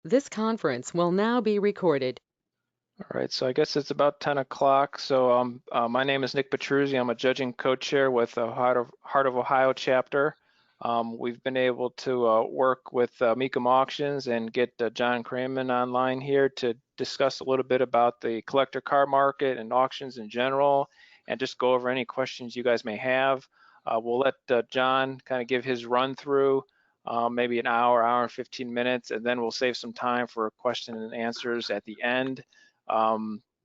This conference will now be recorded. All right, so I guess it's about 10 o'clock. So my name is Nick Petruzzi. I'm a judging co-chair with the Heart of Ohio chapter. We've been able to work with Mecum Auctions and get John Kraman online here to discuss a little bit about the collector car market and auctions in general, and just go over any questions you guys may have. We'll let John kind of give his run through, maybe an hour and 15 minutes, and then we'll save some time for question and answers at the end.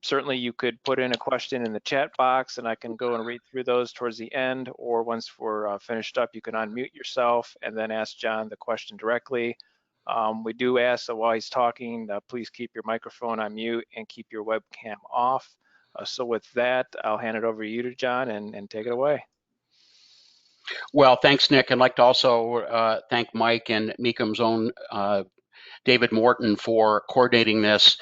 Certainly you could put in a question in the chat box and I can go and read through those towards the end, or once we're finished up, you can unmute yourself and then ask John the question directly. We do ask that while he's talking, please keep your microphone on mute and keep your webcam off. So with that, I'll hand it over to you, John, and take it away. Well, thanks, Nick. I'd like to also thank Mike and Mecum's own David Morton for coordinating this.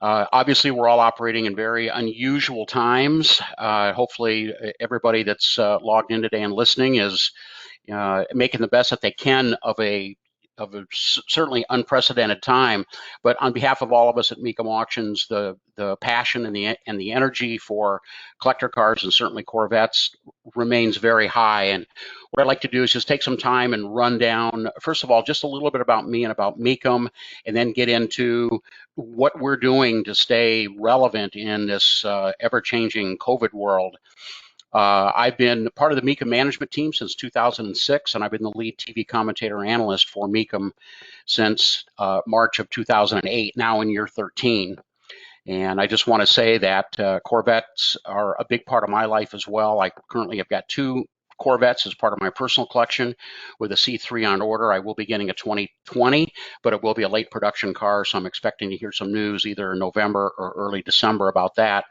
Obviously, we're all operating in very unusual times. Hopefully, everybody that's logged in today and listening is making the best that they can of a certainly unprecedented time. But on behalf of all of us at Mecum Auctions, the passion and the energy for collector cars and certainly Corvettes remains very high. And what I'd like to do is just take some time and run down, first of all, just a little bit about me and about Mecum, and then get into what we're doing to stay relevant in this ever-changing COVID world. I've been part of the Mecum management team since 2006, and I've been the lead TV commentator analyst for Mecum since March of 2008, now in year 13. And I just want to say that Corvettes are a big part of my life as well. I currently have got 2 Corvettes as part of my personal collection with a C3 on order. I will be getting a 2020, but it will be a late production car, so I'm expecting to hear some news either in November or early December about that.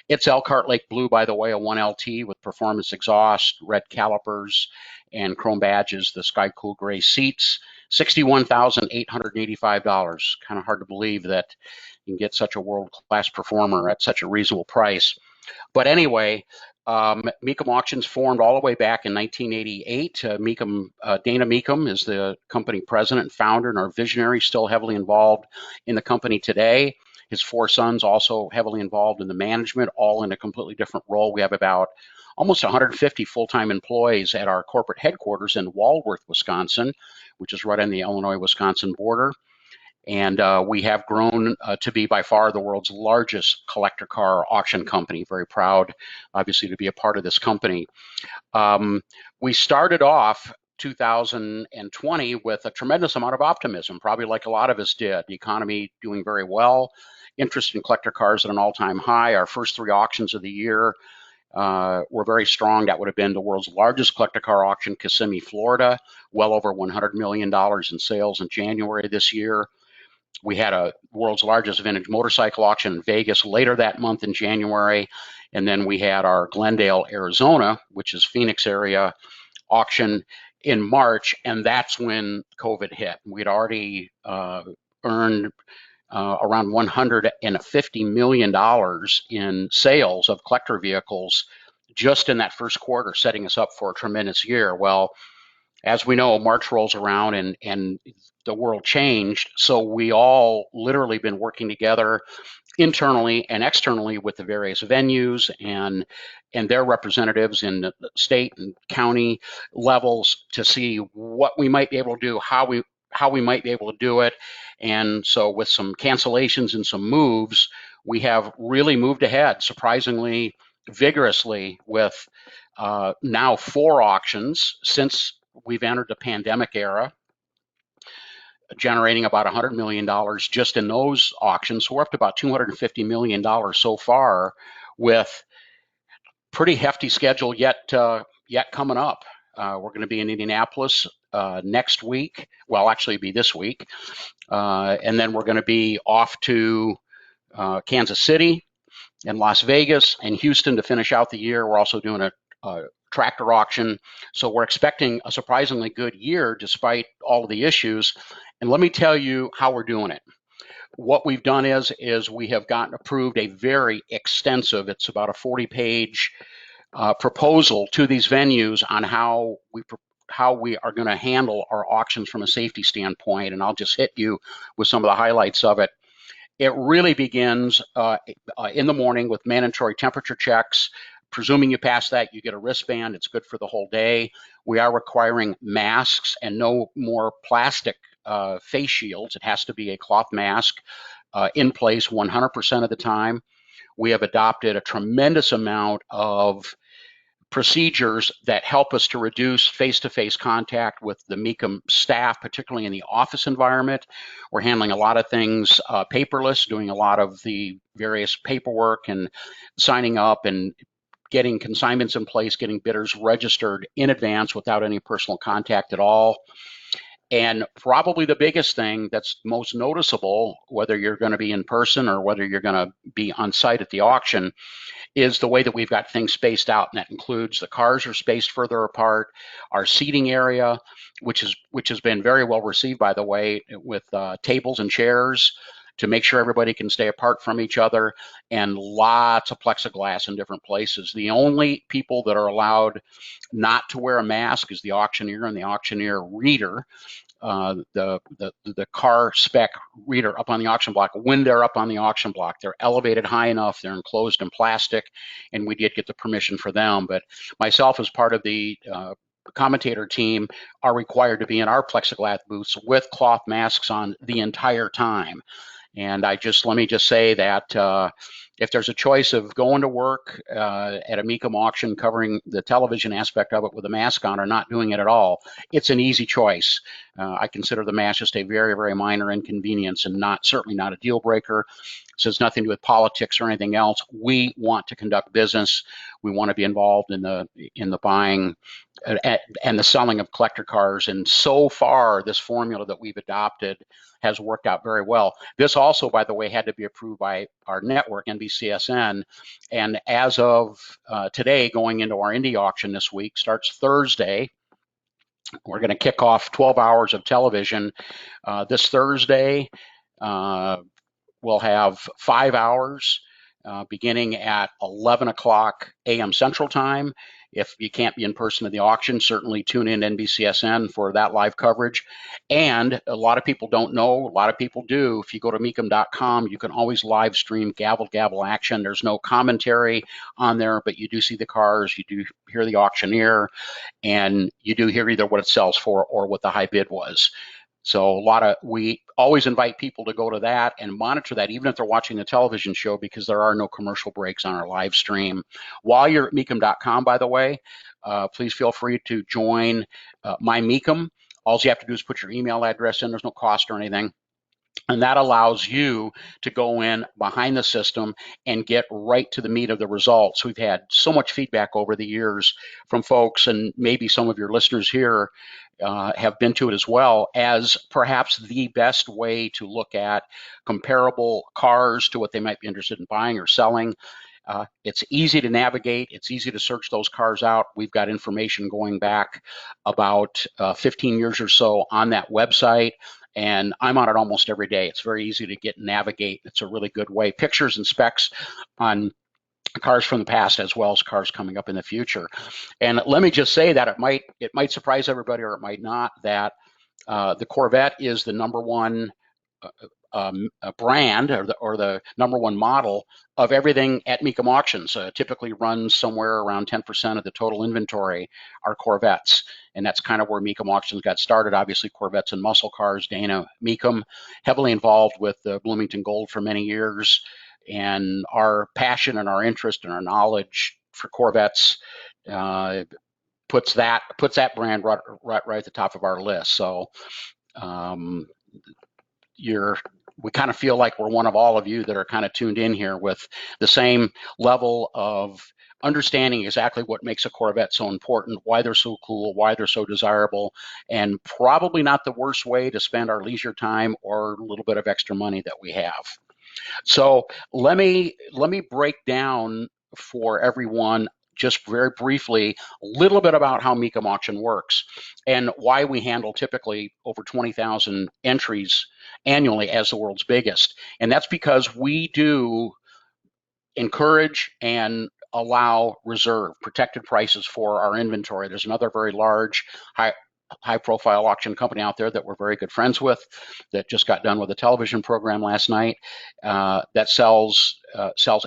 It's Elkhart Lake Blue, by the way, a 1LT with performance exhaust, red calipers, and chrome badges, the Sky Cool Gray seats, $61,885. Kind of hard to believe that you can get such a world-class performer at such a reasonable price. But anyway, Mecum Auctions formed all the way back in 1988. Dana Mecum is the company president and founder, and our visionary, still heavily involved in the company today. His 4 sons also heavily involved in the management, all in a completely different role. We have about almost 150 full-time employees at our corporate headquarters in Walworth, Wisconsin, which is right on the Illinois-Wisconsin border. And we have grown to be by far the world's largest collector car auction company. Very proud, obviously, to be a part of this company. We started off 2020 with a tremendous amount of optimism, probably like a lot of us did. The economy doing very well, interest in collector cars at an all-time high. Our first 3 auctions of the year were very strong. That would have been the world's largest collector car auction, Kissimmee, Florida, well over $100 million in sales in January this year. We had a world's largest vintage motorcycle auction in Vegas later that month in January. And then we had our Glendale, Arizona, which is Phoenix area auction in March. And that's when COVID hit. We'd already earned around $150 million in sales of collector vehicles just in that first quarter, setting us up for a tremendous year. Well, as we know, March rolls around and the world changed. So we all literally been working together internally and externally with the various venues and their representatives in the state and county levels to see what we might be able to do, how we might be able to do it. And so with some cancellations and some moves, we have really moved ahead surprisingly vigorously with now 4 auctions since we've entered the pandemic era, generating about $100 million just in those auctions. So we're up to about $250 million so far, with pretty hefty schedule yet coming up. We're going to be in Indianapolis next week. Well, actually, it'll be this week. And then we're going to be off to Kansas City and Las Vegas and Houston to finish out the year. We're also doing a tractor auction. So we're expecting a surprisingly good year despite all of the issues. And let me tell you how we're doing it. What we've done is we have gotten approved a very extensive, it's about a 40-page proposal to these venues on how we how we are going to handle our auctions from a safety standpoint, and I'll just hit you with some of the highlights of it. It really begins in the morning with mandatory temperature checks. Presuming you pass that, you get a wristband. It's good for the whole day. We are requiring masks and no more plastic face shields. It has to be a cloth mask in place 100% of the time. We have adopted a tremendous amount of procedures that help us to reduce face-to-face contact with the Mecum staff, particularly in the office environment. We're handling a lot of things paperless, doing a lot of the various paperwork and signing up and getting consignments in place, getting bidders registered in advance without any personal contact at all. And probably the biggest thing that's most noticeable, whether you're going to be in person or whether you're going to be on site at the auction, is the way that we've got things spaced out, and that includes the cars are spaced further apart, our seating area, which has been very well received, by the way, with tables and chairs to make sure everybody can stay apart from each other, and lots of plexiglass in different places. The only people that are allowed not to wear a mask is the auctioneer and the auctioneer reader. The car spec reader up on the auction block. When they're up on the auction block, they're elevated high enough, they're enclosed in plastic, and we did get the permission for them. But myself, as part of the commentator team, are required to be in our plexiglass booths with cloth masks on the entire time. And let me just say that if there's a choice of going to work at a Mecum auction covering the television aspect of it with a mask on or not doing it at all, it's an easy choice. I consider the mask just a very, very minor inconvenience and certainly not a deal breaker. So it's nothing to do with politics or anything else. We want to conduct business. We want to be involved in the buying and the selling of collector cars. And so far, this formula that we've adopted has worked out very well. This also, by the way, had to be approved by our network, NBCSN. And as of today, going into our Indy auction this week, starts Thursday. We're going to kick off 12 hours of television this Thursday. We'll have 5 hours beginning at 11 o'clock a.m. Central Time. If you can't be in person at the auction, certainly tune in to NBCSN for that live coverage. And a lot of people don't know, a lot of people do. If you go to Mecum.com, you can always live stream gavel action. There's no commentary on there, but you do see the cars, you do hear the auctioneer, and you do hear either what it sells for or what the high bid was. So we always invite people to go to that and monitor that, even if they're watching the television show, because there are no commercial breaks on our live stream. While you're at Mecum.com, by the way, please feel free to join My Mecum. All you have to do is put your email address in. There's no cost or anything. And that allows you to go in behind the system and get right to the meat of the results. We've had so much feedback over the years from folks, and maybe some of your listeners here have been to it as well, as perhaps the best way to look at comparable cars to what they might be interested in buying or selling. It's easy to navigate. It's easy to search those cars out. We've got information going back about 15 years or so on that website, and I'm on it almost every day. It's very easy to get and navigate. It's a really good way. Pictures and specs on cars from the past as well as cars coming up in the future. And let me just say that it might surprise everybody, or it might not, that the Corvette is the number one brand or the number one model of everything at Mecum Auctions. Typically runs somewhere around 10% of the total inventory are Corvettes. And that's kind of where Mecum Auctions got started. Obviously, Corvettes and muscle cars. Dana Mecum, heavily involved with Bloomington Gold for many years. And our passion and our interest and our knowledge for Corvettes puts that brand right at the top of our list. So we kind of feel like we're one of all of you that are kind of tuned in here with the same level of understanding exactly what makes a Corvette so important, why they're so cool, why they're so desirable, and probably not the worst way to spend our leisure time or a little bit of extra money that we have. So let me break down for everyone just very briefly a little bit about how Mecum Auction works and why we handle typically over 20,000 entries annually as the world's biggest. And that's because we do encourage and allow reserve, protected prices for our inventory. There's another very large, high-profile auction company out there that we're very good friends with that just got done with a television program last night that sells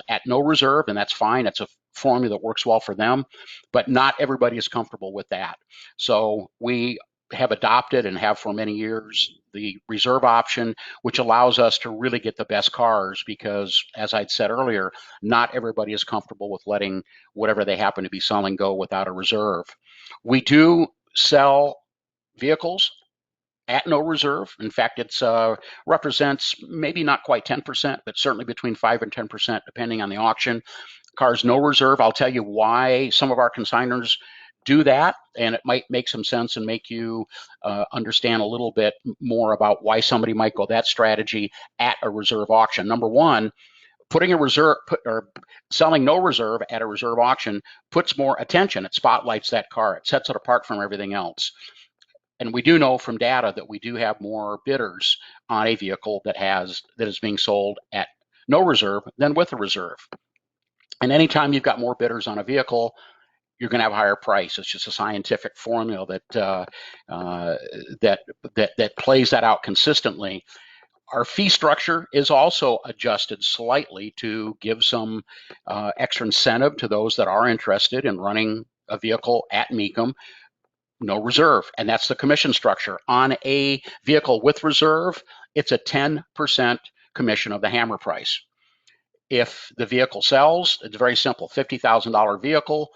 at no reserve, and that's fine. It's a formula that works well for them, but not everybody is comfortable with that. So we have adopted and have for many years the reserve option, which allows us to really get the best cars because, as I'd said earlier, not everybody is comfortable with letting whatever they happen to be selling go without a reserve. We do sell vehicles at no reserve. In fact, it represents maybe not quite 10%, but certainly between 5 and 10%, depending on the auction. Cars no reserve, I'll tell you why some of our consignors do that, and it might make some sense and make you understand a little bit more about why somebody might go that strategy at a reserve auction. Number one, putting a reserve or selling no reserve at a reserve auction puts more attention. It spotlights that car. It sets it apart from everything else. And we do know from data that we do have more bidders on a vehicle that is being sold at no reserve than with a reserve. And anytime you've got more bidders on a vehicle, you're going to have a higher price. It's just a scientific formula that plays that out consistently. Our fee structure is also adjusted slightly to give some extra incentive to those that are interested in running a vehicle at Mecum, no reserve, and that's the commission structure. On a vehicle with reserve, it's a 10% commission of the hammer price. If the vehicle sells, it's very simple, $50,000 vehicle,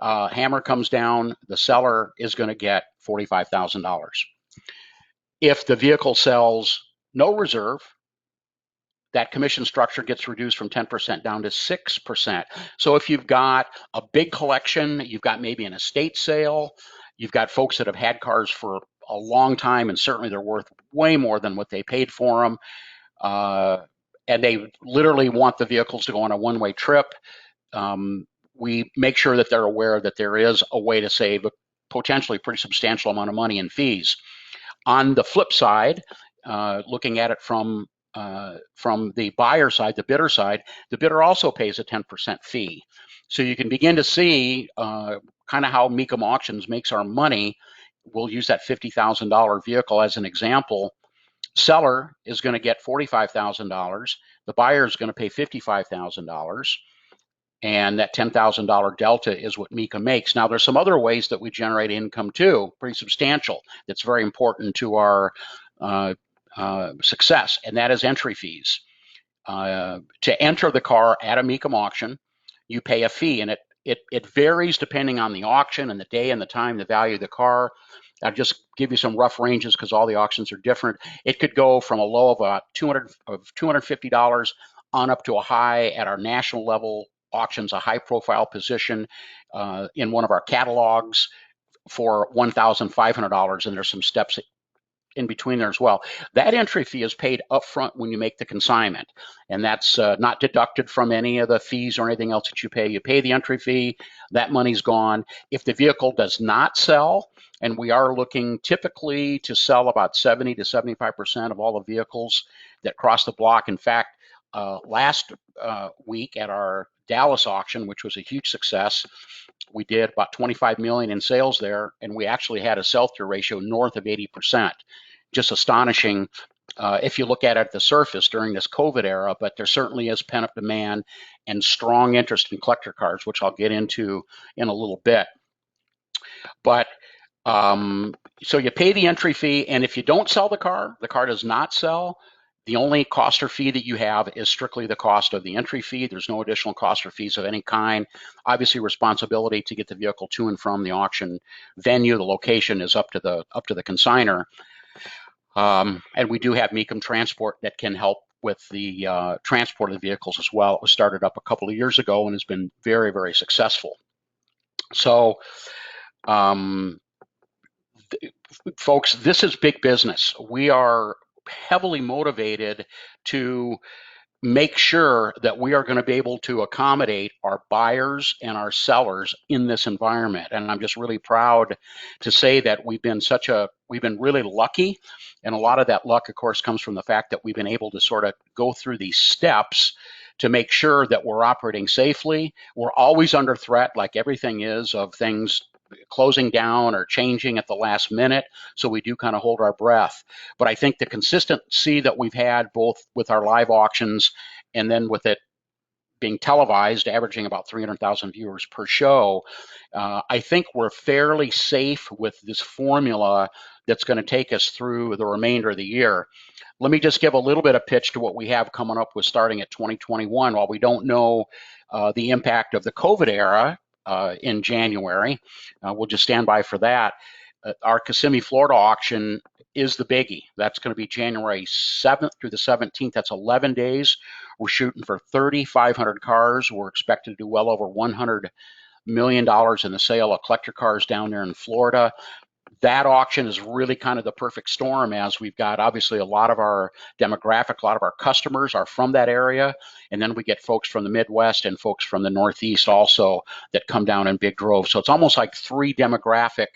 hammer comes down, the seller is going to get $45,000. If the vehicle sells no reserve, that commission structure gets reduced from 10% down to 6%. So if you've got a big collection, you've got maybe an estate sale, you've got folks that have had cars for a long time, and certainly they're worth way more than what they paid for them, and they literally want the vehicles to go on a one-way trip. We make sure that they're aware that there is a way to save a potentially pretty substantial amount of money in fees. On the flip side, looking at it from the buyer side, the bidder side, the bidder also pays a 10% fee. So you can begin to see kind of how Mecum Auctions makes our money. We'll use that $50,000 vehicle as an example. Seller is going to get $45,000. The buyer is going to pay $55,000. And that $10,000 delta is what Mecum makes. Now, there's some other ways that we generate income too, pretty substantial, that's very important to our success, and that is entry fees. To enter the car at a Mecum auction, you pay a fee, and it varies depending on the auction and the day and the time, the value of the car. I'll just give you some rough ranges because all the auctions are different. It could go from a low of $250 on up to a high at our national level auctions, a high profile position in one of our catalogs for $1,500, and there's some steps in between there as well. That entry fee is paid upfront when you make the consignment, and that's not deducted from any of the fees or anything else that you pay. You pay the entry fee, that money's gone. If the vehicle does not sell, and we are looking typically to sell about 70 to 75% of all the vehicles that cross the block. In fact, last week at our Dallas auction, which was a huge success, we did about 25 million in sales there, and we actually had a sell-through ratio north of 80%. Just astonishing if you look at it at the surface during this COVID era, but there certainly is pent-up demand and strong interest in collector cars, which I'll get into in a little bit. But so you pay the entry fee, and if you don't sell the car does not sell, the only cost or fee that you have is strictly the cost of the entry fee. There's no additional cost or fees of any kind. Obviously, responsibility to get the vehicle to and from the auction venue, the location is up to the consignor. And we do have Mecum Transport that can help with the transport of the vehicles as well. It was started up a couple of years ago and has been very, very successful. So, folks, this is big business. We are heavily motivated to make sure that we are going to be able to accommodate our buyers and our sellers in this environment. And I'm just really proud to say that we've been really lucky. And a lot of that luck, of course, comes from the fact that we've been able to sort of go through these steps to make sure that we're operating safely. We're always under threat, like everything is, of things closing down or changing at the last minute. So we do kind of hold our breath. But I think the consistency that we've had both with our live auctions and then with it being televised, averaging about 300,000 viewers per show, I think we're fairly safe with this formula that's going to take us through the remainder of the year. Let me just give a little bit of pitch to what we have coming up with starting at 2021. While we don't know the impact of the COVID era in January, we'll just stand by for that. Our Kissimmee, Florida auction is the biggie. That's going to be January 7th through the 17th. That's 11 days. We're shooting for 3,500 cars. We're expected to do well over $100 million in the sale of collector cars down there in Florida. That auction is really kind of the perfect storm, as we've got obviously a lot of our demographic, a lot of our customers are from that area. And then we get folks from the Midwest and folks from the Northeast also that come down in big droves. So it's almost like three demographic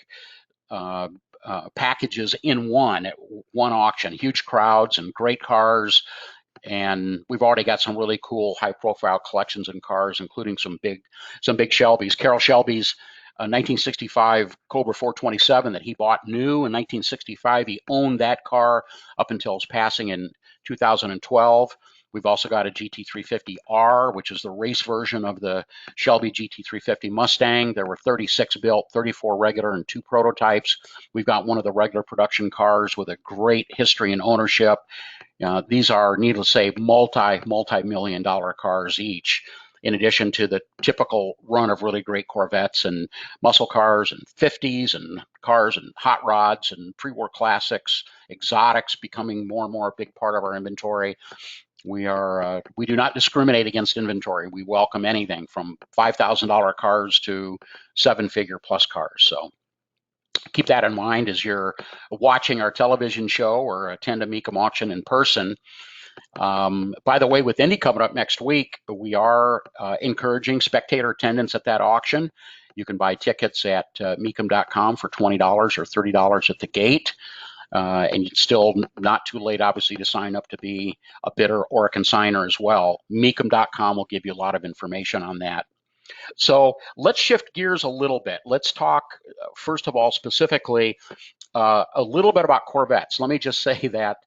packages in one auction. Huge crowds and great cars, and we've already got some really cool high-profile collections in cars, including some big Shelbys. Carroll Shelby's 1965 Cobra 427 that he bought new in 1965. He owned that car up until his passing in 2012. We've also got a GT350R, which is the race version of the Shelby GT350 Mustang. There were 36 built, 34 regular, and 2 prototypes. We've got one of the regular production cars with a great history and ownership. These are, needless to say, multi-million dollar cars each, in addition to the typical run of really great Corvettes and muscle cars and 50s and cars and hot rods and pre-war classics, exotics becoming more and more a big part of our inventory. We do not discriminate against inventory. We welcome anything from $5,000 cars to 7-figure plus cars. So keep that in mind as you're watching our television show or attend a Mecum auction in person. By the way, with Indy coming up next week, we are encouraging spectator attendance at that auction. You can buy tickets at mecum.com for $20 or $30 at the gate. And it's still not too late, obviously, to sign up to be a bidder or a consigner as well. Mecum.com will give you a lot of information on that. So let's shift gears a little bit. Let's talk, first of all, specifically a little bit about Corvettes. Let me just say that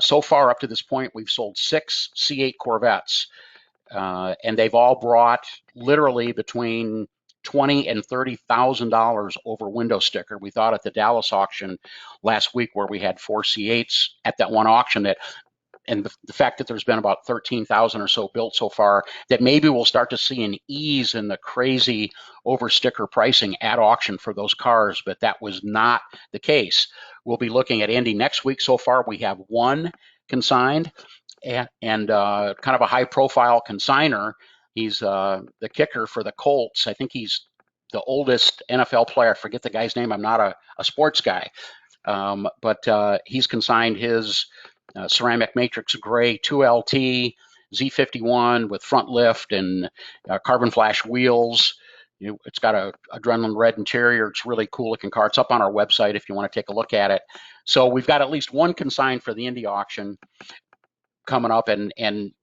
so far up to this point, we've sold 6 C8 Corvettes, and they've all brought literally between $20,000 and $30,000 over window sticker. We thought at the Dallas auction last week, where we had 4 C8s at that one auction, that, and the fact that there's been about 13,000 or so built so far, that maybe we'll start to see an ease in the crazy over sticker pricing at auction for those cars, but that was not the case. We'll be looking at Indy next week. So far, we have 1 consigned and kind of a high profile consigner. He's the kicker for the Colts. I think he's the oldest NFL player. I forget the guy's name. I'm not a sports guy. But he's consigned his ceramic matrix gray 2LT Z51 with front lift and carbon flash wheels. It's got a adrenaline red interior. It's really cool looking car. It's up on our website if you want to take a look at it. So we've got at least 1 consigned for the Indy auction coming up, and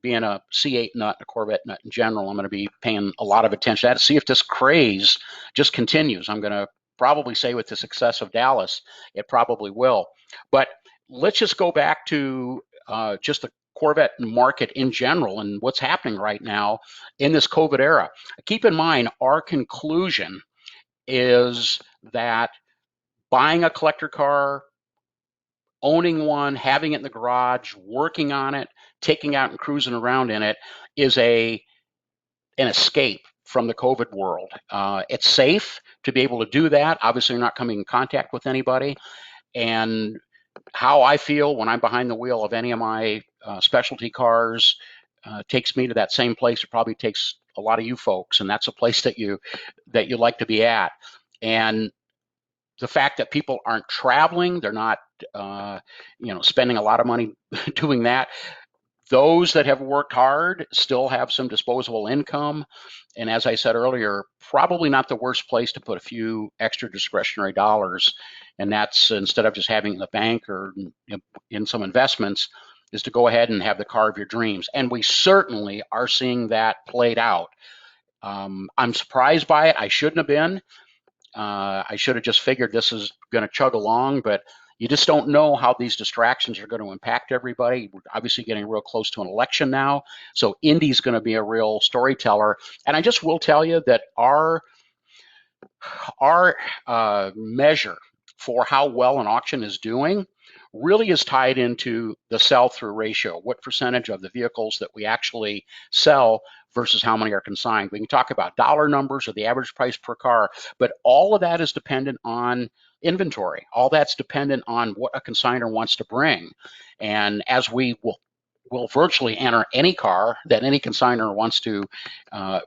being a C8 nut, a Corvette nut in general, I'm going to be paying a lot of attention to that to see if this craze just continues. I'm going to probably say with the success of Dallas, it probably will. But let's just go back to just the Corvette market in general and what's happening right now in this COVID era. Keep in mind, our conclusion is that buying a collector car, owning one, having it in the garage, working on it, taking out and cruising around in it is an escape from the COVID world. It's safe to be able to do that. Obviously, you're not coming in contact with anybody. And how I feel when I'm behind the wheel of any of my specialty cars takes me to that same place. It probably takes a lot of you folks, and that's a place that you like to be at. And the fact that people aren't traveling, they're not spending a lot of money doing that. Those that have worked hard still have some disposable income. And as I said earlier, probably not the worst place to put a few extra discretionary dollars. And that's, instead of just having in the bank or in some investments, is to go ahead and have the car of your dreams. And we certainly are seeing that played out. I'm surprised by it. I shouldn't have been. I should have just figured this is going to chug along, but you just don't know how these distractions are going to impact everybody. We're obviously getting real close to an election now, so Indy's going to be a real storyteller. And I just will tell you that our measure for how well an auction is doing really is tied into the sell-through ratio. What percentage of the vehicles that we actually sell versus how many are consigned. We can talk about dollar numbers or the average price per car, but all of that is dependent on inventory. All that's dependent on what a consignor wants to bring. And as we will virtually enter any car that any consignor wants to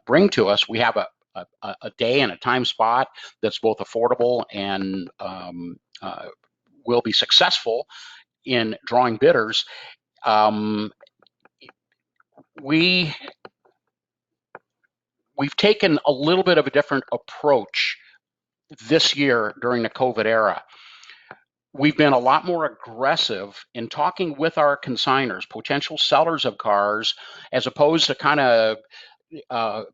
bring to us, we have a day and a time spot that's both affordable and will be successful in drawing bidders. We've taken a little bit of a different approach this year during the COVID era. We've been a lot more aggressive in talking with our consignors, potential sellers of cars, as opposed to kind of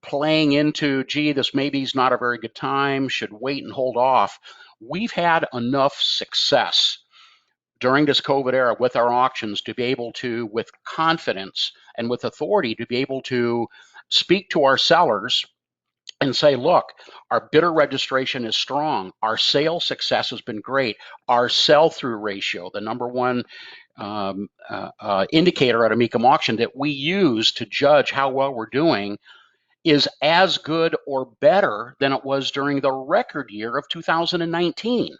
playing into, gee, this maybe is not a very good time, should wait and hold off. We've had enough success during this COVID era with our auctions to be able to, with confidence and with authority, to be able to speak to our sellers and say, look, our bidder registration is strong. Our sales success has been great. Our sell-through ratio, the number one indicator at a Mecum auction that we use to judge how well we're doing, is as good or better than it was during the record year of 2019.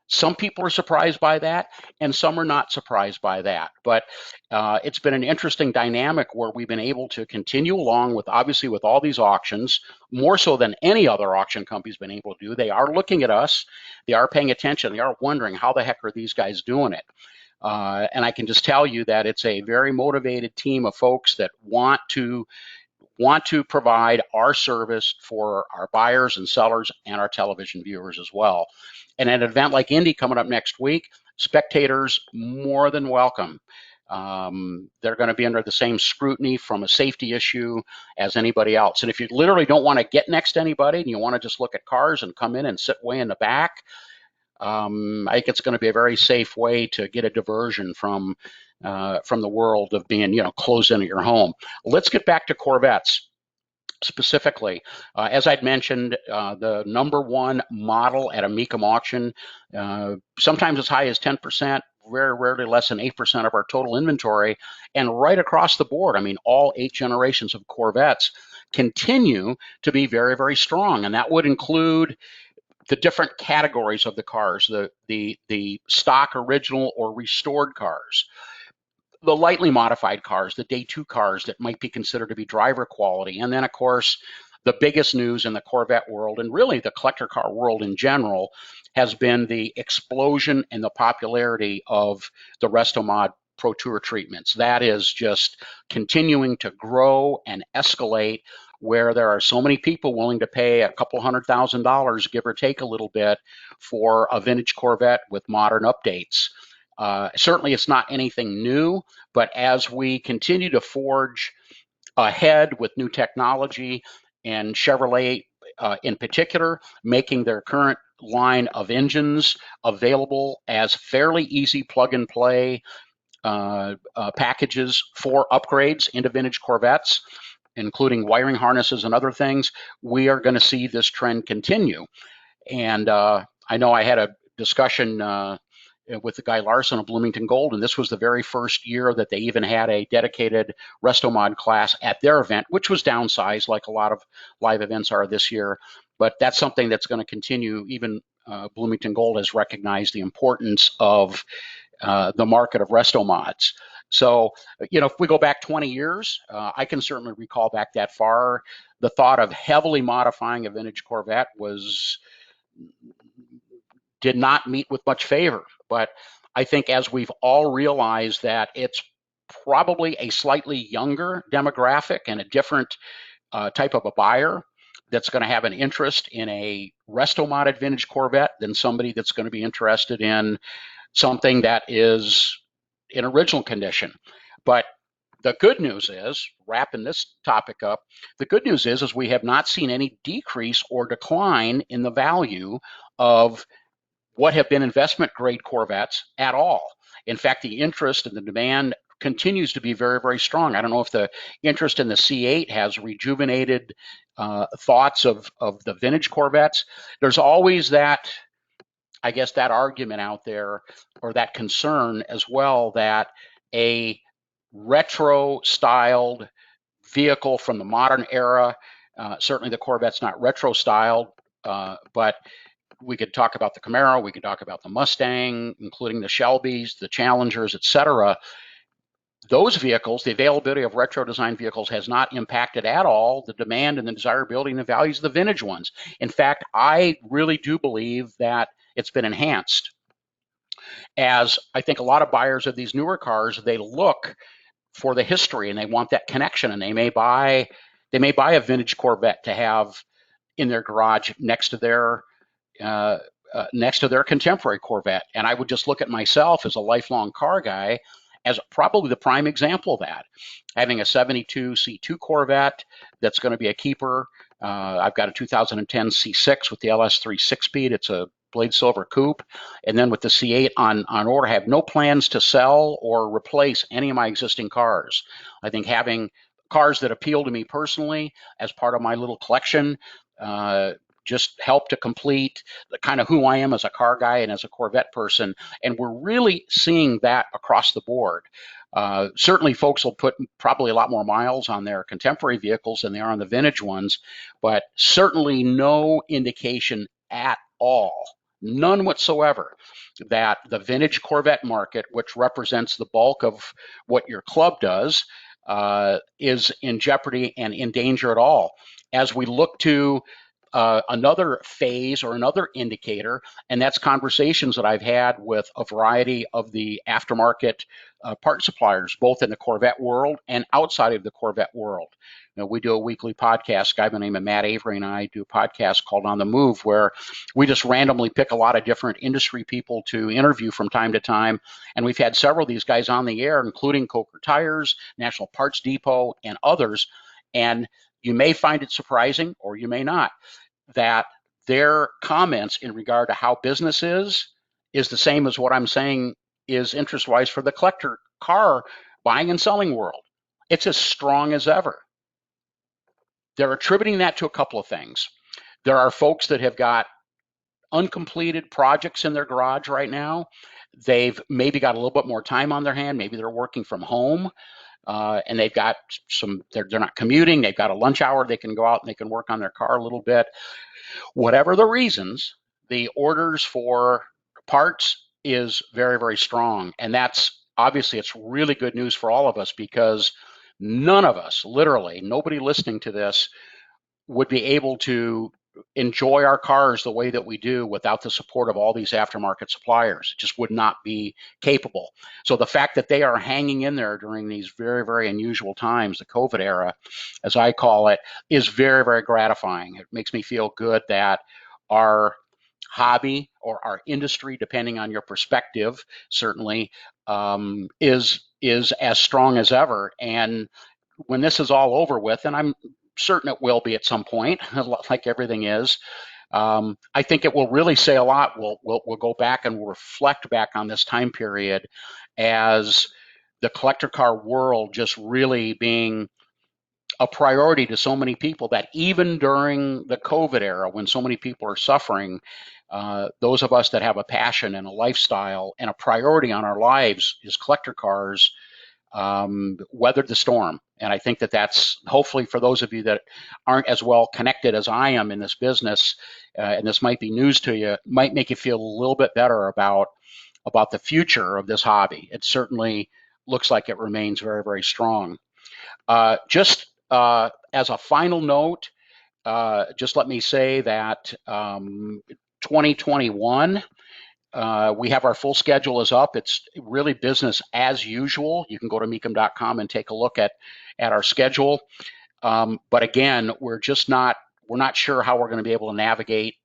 Some people are surprised by that, and some are not surprised by that. But it's been an interesting dynamic where we've been able to continue along with, obviously, with all these auctions, more so than any other auction company's been able to do. They are looking at us, they are paying attention, they are wondering how the heck are these guys doing it. And I can just tell you that it's a very motivated team of folks that want to provide our service for our buyers and sellers and our television viewers as well. And an event like Indy coming up next week, spectators more than welcome. They're going to be under the same scrutiny from a safety issue as anybody else. And if you literally don't want to get next to anybody and you want to just look at cars and come in and sit way in the back, I think it's going to be a very safe way to get a diversion from the world of being, closed in at your home. Let's get back to Corvettes specifically. As I'd mentioned, the number one model at a Mecum auction, sometimes as high as 10%, very rarely less than 8% of our total inventory, and right across the board, I mean, all 8 generations of Corvettes continue to be very, very strong, and that would include the different categories of the cars, the stock, original, or restored cars, the lightly modified cars, the day 2 cars that might be considered to be driver quality. And then, of course, the biggest news in the Corvette world, and really the collector car world in general, has been the explosion in the popularity of the Restomod Pro Tour treatments. That is just continuing to grow and escalate, where there are so many people willing to pay a couple $100,000, give or take a little bit, for a vintage Corvette with modern updates. Certainly it's not anything new, but as we continue to forge ahead with new technology, and Chevrolet in particular making their current line of engines available as fairly easy plug-and-play packages for upgrades into vintage Corvettes, including wiring harnesses and other things, we are going to see this trend continue. And I know I had a discussion with the Guy Larson of Bloomington Gold, and this was the very first year that they even had a dedicated Restomod class at their event, which was downsized like a lot of live events are this year. But that's something that's going to continue. Even Bloomington Gold has recognized the importance of the market of Restomods. So, if we go back 20 years, I can certainly recall back that far. The thought of heavily modifying a vintage Corvette did not meet with much favor. But I think as we've all realized that it's probably a slightly younger demographic and a different type of a buyer that's going to have an interest in a resto-modded vintage Corvette than somebody that's going to be interested in something that is in original condition. But the good news is, wrapping this topic up, the good news is we have not seen any decrease or decline in the value of what have been investment grade Corvettes at all. In fact, the interest and the demand continues to be very, very strong. I don't know if the interest in the C8 has rejuvenated thoughts of the vintage Corvettes. There's always that, I guess, that argument out there, or that concern as well, that a retro styled vehicle from the modern era, certainly the Corvette's not retro styled, but we could talk about the Camaro, we could talk about the Mustang, including the Shelbys, the Challengers, etc. Those vehicles, the availability of retro design vehicles has not impacted at all the demand and the desirability and the values of the vintage ones. In fact, I really do believe that it's been enhanced, as I think a lot of buyers of these newer cars, they look for the history and they want that connection, and they may buy a vintage Corvette to have in their garage next to their contemporary Corvette. And I would just look at myself as a lifelong car guy as probably the prime example of that. Having a 72 C2 Corvette that's going to be a keeper. I've got a 2010 C6 with the LS3 6-speed. It's a blade silver coupe. And then with the C8 on order, I have no plans to sell or replace any of my existing cars. I think having cars that appeal to me personally as part of my little collection just help to complete the kind of who I am as a car guy and as a Corvette person. And we're really seeing that across the board. Certainly folks will put probably a lot more miles on their contemporary vehicles than they are on the vintage ones, but certainly no indication at all, none whatsoever, that the vintage Corvette market, which represents the bulk of what your club does, is in jeopardy and in danger at all. As we look to another phase or another indicator, and that's conversations that I've had with a variety of the aftermarket part suppliers, both in the Corvette world and outside of the Corvette world. You know, we do a weekly podcast. A guy by the name of Matt Avery and I do a podcast called On the Move, where we just randomly pick a lot of different industry people to interview from time to time. And we've had several of these guys on the air, including Coker Tires, National Parts Depot, and others. And you may find it surprising, or you may not, that their comments in regard to how business is the same as what I'm saying is interest-wise for the collector car buying and selling world. It's as strong as ever. They're attributing that to a couple of things. There are folks that have got uncompleted projects in their garage right now. They've maybe got a little bit more time on their hand. Maybe they're working from home. And they've got they're not commuting. They've got a lunch hour. They can go out and they can work on their car a little bit. Whatever the reasons, the orders for parts is very, very strong. And that's obviously, it's really good news for all of us, because none of us, literally nobody listening to this, would be able to enjoy our cars the way that we do without the support of all these aftermarket suppliers. It just would not be capable. So the fact that they are hanging in there during these very, very unusual times, the COVID era, as I call it, is very, very gratifying. It makes me feel good that our hobby, or our industry, depending on your perspective, certainly is as strong as ever. And when this is all over with, and I'm certain it will be at some point, like everything is, I think it will really say a lot. We'll go back and we'll reflect back on this time period as the collector car world just really being a priority to so many people, that even during the COVID era, when so many people are suffering, those of us that have a passion and a lifestyle and a priority on our lives is collector cars, weathered the storm. And I think that that's hopefully, for those of you that aren't as well connected as I am in this business, and this might be news to you, might make you feel a little bit better about the future of this hobby. It certainly looks like it remains very, very strong. Just as a final note, just let me say that 2021 We have our full schedule is up. It's really business as usual. You can go to mecum.com and take a look at our schedule. But again, we're not sure how we're going to be able to navigate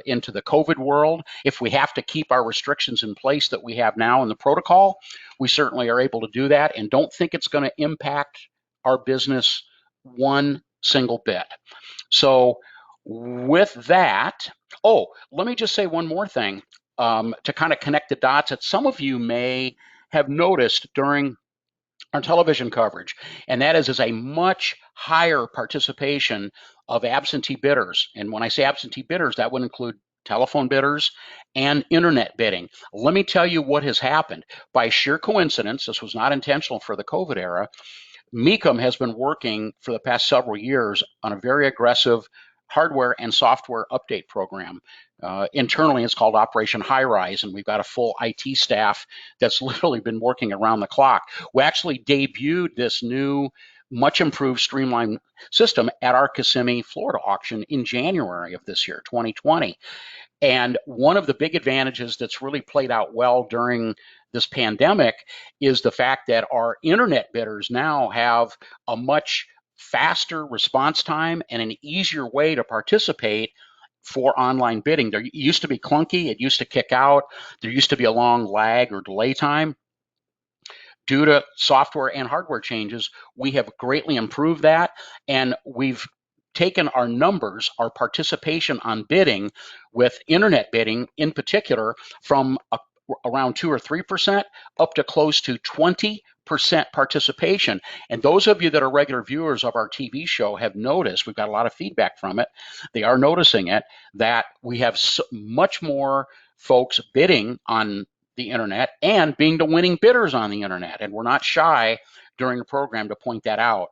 into the COVID world. If we have to keep our restrictions in place that we have now in the protocol, we certainly are able to do that, and don't think it's going to impact our business one single bit. So with that, let me just say one more thing to kind of connect the dots that some of you may have noticed during our television coverage, and that is a much higher participation of absentee bidders. And when I say absentee bidders, that would include telephone bidders and internet bidding. Let me tell you what has happened. By sheer coincidence, this was not intentional for the COVID era, Mecum has been working for the past several years on a very aggressive hardware and software update program. Internally, it's called Operation High Rise, and we've got a full IT staff that's literally been working around the clock. We actually debuted this new, much improved streamlined system at our Kissimmee, Florida auction in January of this year, 2020. And one of the big advantages that's really played out well during this pandemic is the fact that our internet bidders now have a much faster response time and an easier way to participate for online bidding. There used to be clunky, it used to kick out, there used to be a long lag or delay time. Due to software and hardware changes, we have greatly improved that, and we've taken our numbers, our participation on bidding with internet bidding in particular, from around 2 or 3% up to close to 20% participation. And those of you that are regular viewers of our TV show have noticed, we've got a lot of feedback from it, they are noticing it, that we have much more folks bidding on the internet and being the winning bidders on the internet. And we're not shy during the program to point that out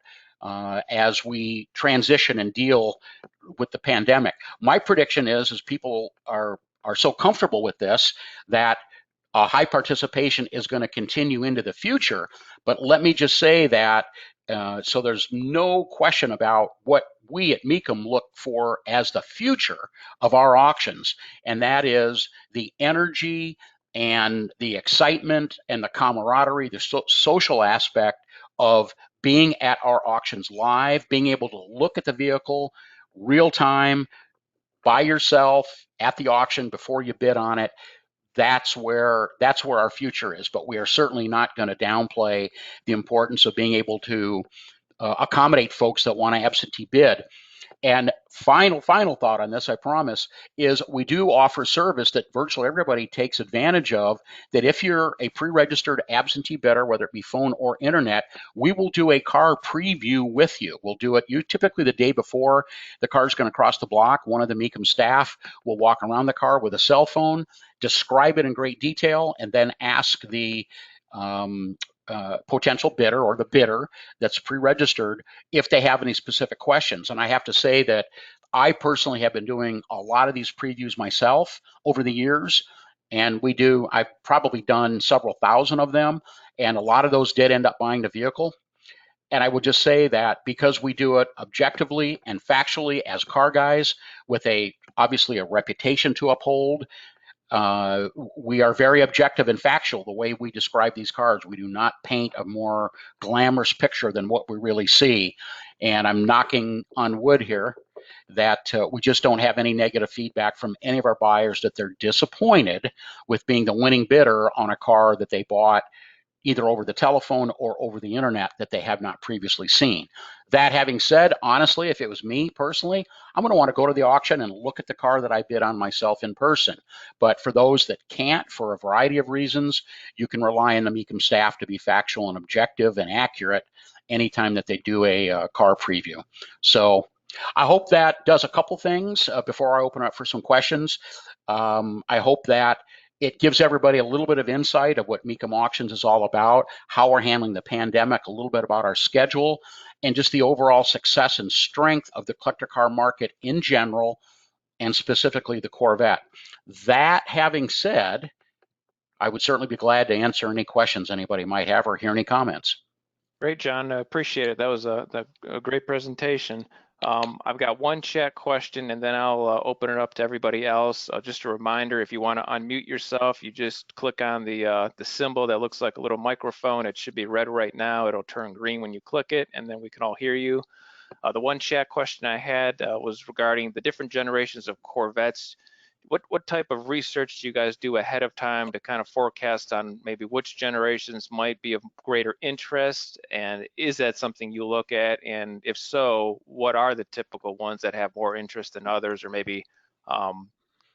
as we transition and deal with the pandemic. My prediction is people are so comfortable with this that high participation is going to continue into the future. But let me just say that so there's no question about what we at Mecum look for as the future of our auctions, and that is the energy and the excitement and the camaraderie, the social aspect of being at our auctions live, being able to look at the vehicle real time by yourself at the auction before you bid on it. That's where our future is. But we are certainly not going to downplay the importance of being able to accommodate folks that want to absentee bid. And final thought on this, I promise, is we do offer service that virtually everybody takes advantage of, that if you're a pre-registered absentee bidder, whether it be phone or internet, we will do a car preview with you. We'll do it typically the day before the car's going to cross the block. One of the Mecum staff will walk around the car with a cell phone, describe it in great detail, and then ask the potential bidder or the bidder that's pre-registered if they have any specific questions. And I have to say that I personally have been doing a lot of these previews myself over the years, and I've probably done several thousand of them, and a lot of those did end up buying the vehicle. And I would just say that because we do it objectively and factually as car guys with obviously a reputation to uphold, we are very objective and factual the way we describe these cars. We do not paint a more glamorous picture than what we really see. And I'm knocking on wood here that we just don't have any negative feedback from any of our buyers that they're disappointed with being the winning bidder on a car that they bought either over the telephone or over the internet that they have not previously seen. That having said, honestly, if it was me personally, I'm going to want to go to the auction and look at the car that I bid on myself in person. But for those that can't, for a variety of reasons, you can rely on the Mecum staff to be factual and objective and accurate anytime that they do a car preview. So I hope that does a couple things before I open up for some questions. I hope that it gives everybody a little bit of insight of what Mecum Auctions is all about, how we're handling the pandemic, a little bit about our schedule, and just the overall success and strength of the collector car market in general, and specifically the Corvette. That having said, I would certainly be glad to answer any questions anybody might have or hear any comments. Great, John. I appreciate it. That was a great presentation. I've got one chat question, and then I'll open it up to everybody else. Just a reminder, if you want to unmute yourself, you just click on the symbol that looks like a little microphone. It should be red right now. It'll turn green when you click it, and then we can all hear you. The one chat question I had was regarding the different generations of Corvettes. What type of research do you guys do ahead of time to kind of forecast on maybe which generations might be of greater interest? And is that something you look at? And if so, what are the typical ones that have more interest than others, or maybe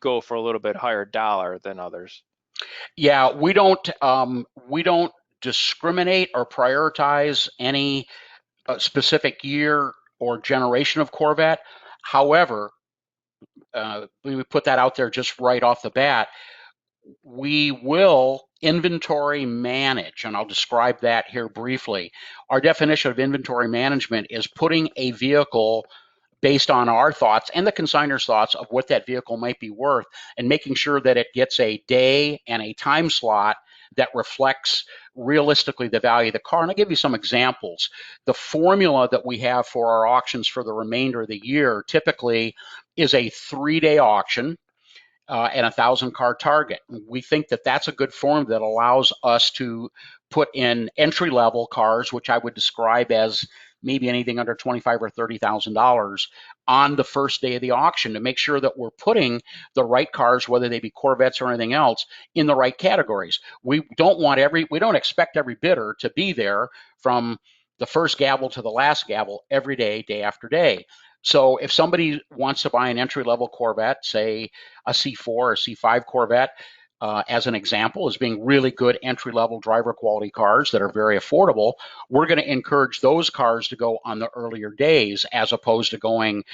go for a little bit higher dollar than others? Yeah, we don't discriminate or prioritize any specific year or generation of Corvette. However, let me put that out there just right off the bat. We will inventory manage, and I'll describe that here briefly. Our definition of inventory management is putting a vehicle based on our thoughts and the consignor's thoughts of what that vehicle might be worth, and making sure that it gets a day and a time slot that reflects realistically the value of the car. And I'll give you some examples. The formula that we have for our auctions for the remainder of the year typically is a 3-day auction and a 1,000-car target. We think that that's a good form that allows us to put in entry-level cars, which I would describe as maybe anything under $25,000 or $30,000 on the first day of the auction, to make sure that we're putting the right cars, whether they be Corvettes or anything else, in the right categories. We don't expect every bidder to be there from the first gavel to the last gavel every day, day after day. So if somebody wants to buy an entry-level Corvette, say a C4 or C5 Corvette, as an example, as being really good entry-level driver quality cars that are very affordable, we're going to encourage those cars to go on the earlier days, as opposed to going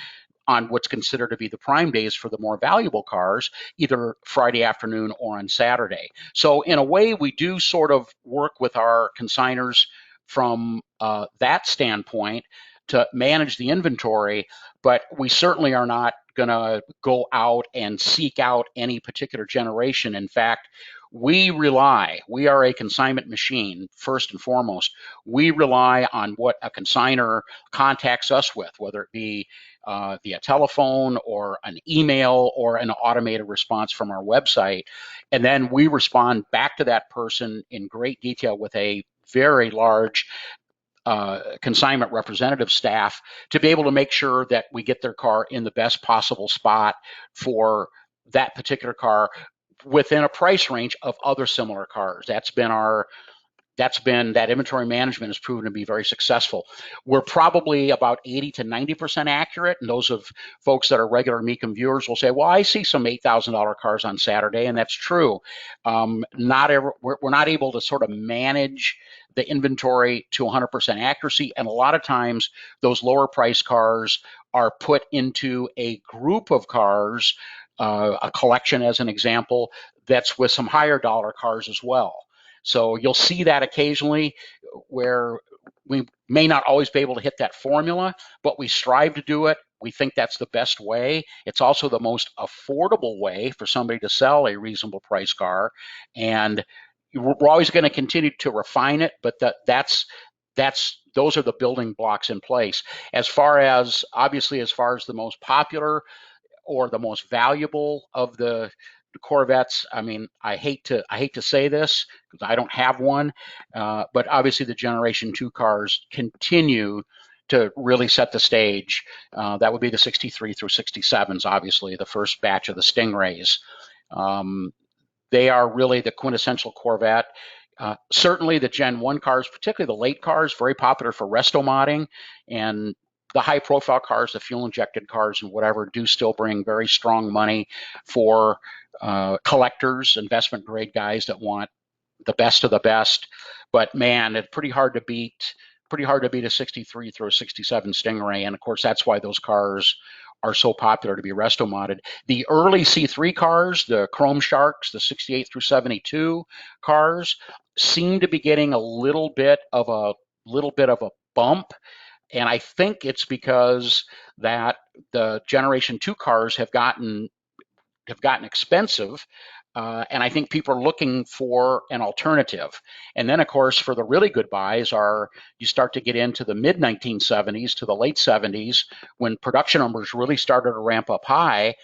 on what's considered to be the prime days for the more valuable cars, either Friday afternoon or on Saturday. So in a way, we do sort of work with our consigners from that standpoint to manage the inventory, but we certainly are not going to go out and seek out any particular generation. In fact, we are a consignment machine first and foremost. We rely on what a consigner contacts us with, whether it be via telephone or an email or an automated response from our website. And then we respond back to that person in great detail with a very large consignment representative staff to be able to make sure that we get their car in the best possible spot for that particular car within a price range of other similar cars. That inventory management has proven to be very successful. We're probably about 80 to 90% accurate, and those of folks that are regular Mecum viewers will say, well, I see some $8,000 cars on Saturday, and that's true. We're not able to sort of manage the inventory to 100% accuracy, and a lot of times those lower price cars are put into a group of cars, a collection as an example, that's with some higher dollar cars as well. So you'll see that occasionally, where we may not always be able to hit that formula, but we strive to do it. We think that's the best way. It's also the most affordable way for somebody to sell a reasonable price car. And we're always going to continue to refine it, but those are the building blocks in place. As far as the most popular or the most valuable of the Corvettes, I mean, I hate to say this because I don't have one, but obviously the Generation 2 cars continue to really set the stage. That would be the 63 through 67s, obviously, the first batch of the Stingrays. They are really the quintessential Corvette. Certainly the Gen 1 cars, particularly the late cars, very popular for resto modding, and the high profile cars, the fuel injected cars and whatever, do still bring very strong money for collectors, investment grade guys that want the best of the best. But man, it's pretty hard to beat a 63 through a 67 Stingray. And of course, that's why those cars are so popular to be resto modded. The early C3 cars, the Chrome Sharks, the 68 through 72 cars, seem to be getting a little bit of a bump. And I think it's because that the Generation 2 cars have gotten expensive, And I think people are looking for an alternative. And then, of course, for the really good buys you start to get into the mid 1970s to the late 70s when production numbers really started to ramp up high.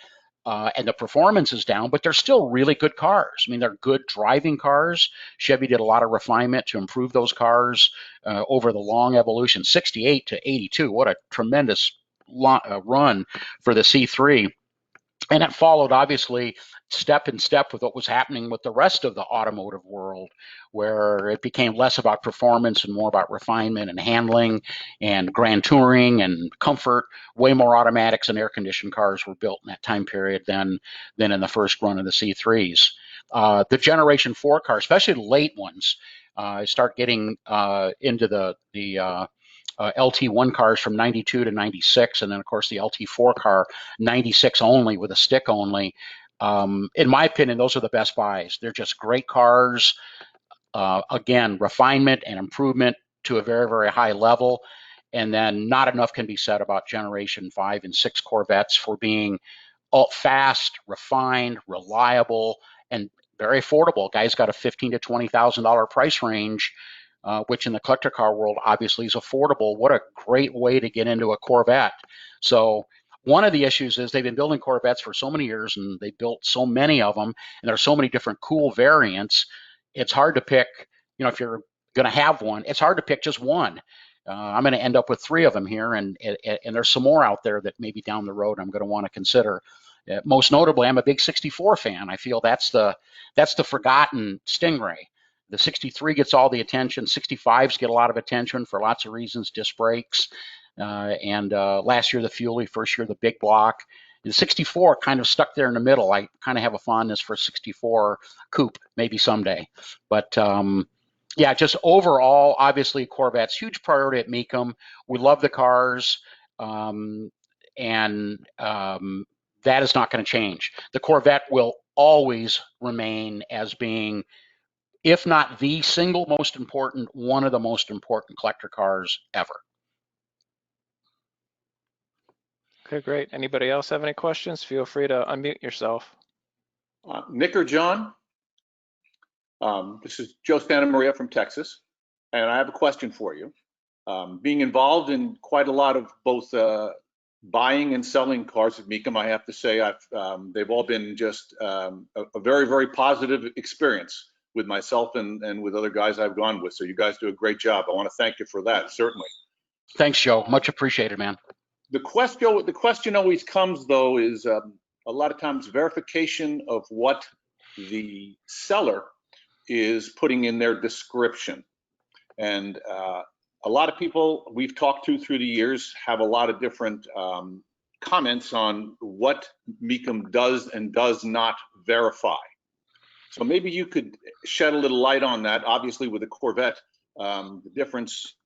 And the performance is down, but they're still really good cars. I mean, they're good driving cars. Chevy did a lot of refinement to improve those cars over the long evolution. 68 to 82, what a tremendous run for the C3. And it followed, obviously, step in step with what was happening with the rest of the automotive world, where it became less about performance and more about refinement and handling and grand touring and comfort. Way more automatics and air-conditioned cars were built in that time period than in the first run of the C3s. The Generation 4 cars, especially the late ones, start getting into the LT1 cars from 92 to 96, and then, of course, the LT4 car, 96 only with a stick only. In my opinion, those are the best buys. They're just great cars. Again, refinement and improvement to a very, very high level. And then not enough can be said about Generation 5 and 6 Corvettes for being fast, refined, reliable, and very affordable. Guys got a $15,000 to $20,000 price range, which in the collector car world obviously is affordable. What a great way to get into a Corvette. So one of the issues is they've been building Corvettes for so many years, and they built so many of them, and there are so many different cool variants. It's hard to pick, if you're going to have one, it's hard to pick just one. I'm going to end up with 3 of them here, and there's some more out there that maybe down the road I'm going to want to consider. Most notably, I'm a big 64 fan. I feel that's the forgotten Stingray. The 63 gets all the attention. 65s get a lot of attention for lots of reasons, disc brakes, and last year the Fuelie, first year the big block. The 64 kind of stuck there in the middle. I kind of have a fondness for 64 coupe, maybe someday. But yeah, just overall, obviously Corvette's huge priority at Mecum. We love the cars, and that is not going to change. The Corvette will always remain as being, if not the single most important, one of the most important collector cars ever. Okay, great. Anybody else have any questions? Feel free to unmute yourself. Nick or John, this is Joe Santa Maria from Texas, and I have a question for you. Being involved in quite a lot of both buying and selling cars at Mecum, I have to say they've all been just a very, very positive experience with myself and with other guys I've gone with. So you guys do a great job. I want to thank you for that, certainly. Thanks, Joe. Much appreciated, man. The question always comes, though, is a lot of times verification of what the seller is putting in their description. And a lot of people we've talked to through the years have a lot of different comments on what Mecum does and does not verify. So maybe you could shed a little light on that. Obviously, with a Corvette, the difference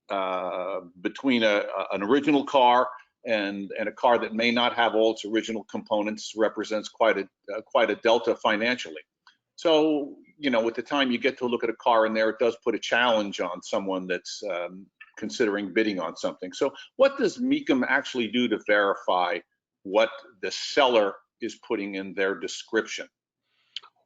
between an original car and a car that may not have all its original components represents quite a delta financially. So, with the time you get to look at a car in there, it does put a challenge on someone that's considering bidding on something. So what does Mecum actually do to verify what the seller is putting in their description?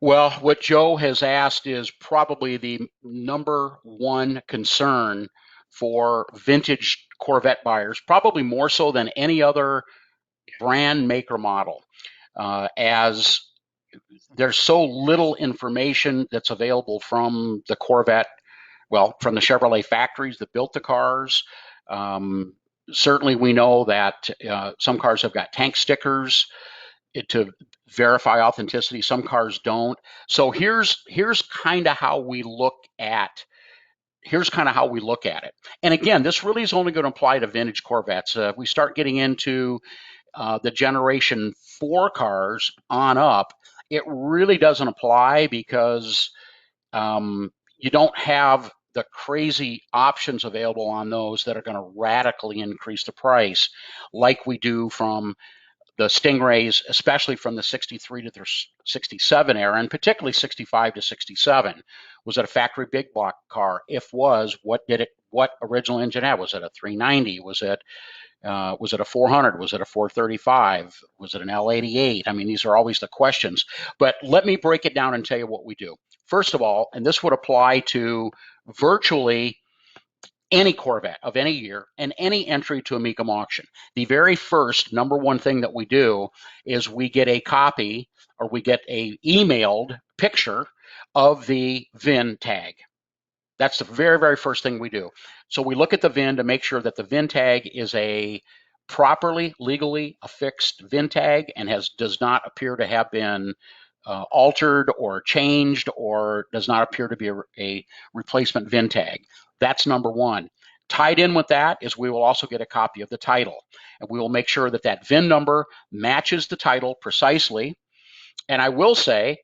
Well, what Joe has asked is probably the number one concern for vintage Corvette buyers, probably more so than any other brand, make, or model, as there's so little information that's available from the Corvette, from the Chevrolet factories that built the cars. Certainly we know that some cars have got tank stickers to verify authenticity. Some cars don't. So here's kind of how we look at it. And again, this really is only going to apply to vintage Corvettes. If we start getting into the Generation 4 cars on up, it really doesn't apply because you don't have the crazy options available on those that are going to radically increase the price like we do from the Stingrays, especially from the 63 to the 67 era, and particularly 65 to 67. Was it a factory big block car? If was, what original engine had? Was it a 390? Was it Was it a 400? Was it a 435? Was it an L88? I mean, these are always the questions. But let me break it down and tell you what we do. First of all, and this would apply to virtually any Corvette of any year and any entry to a Mecum auction. The very first number one thing that we do is we get a copy, or we get a emailed picture of the VIN tag. That's the very, very first thing we do. So we look at the VIN to make sure that the VIN tag is a properly, legally affixed VIN tag and does not appear to have been altered or changed, or does not appear to be a replacement VIN tag. That's number one. Tied in with that is we will also get a copy of the title, and we will make sure that that VIN number matches the title precisely. And I will say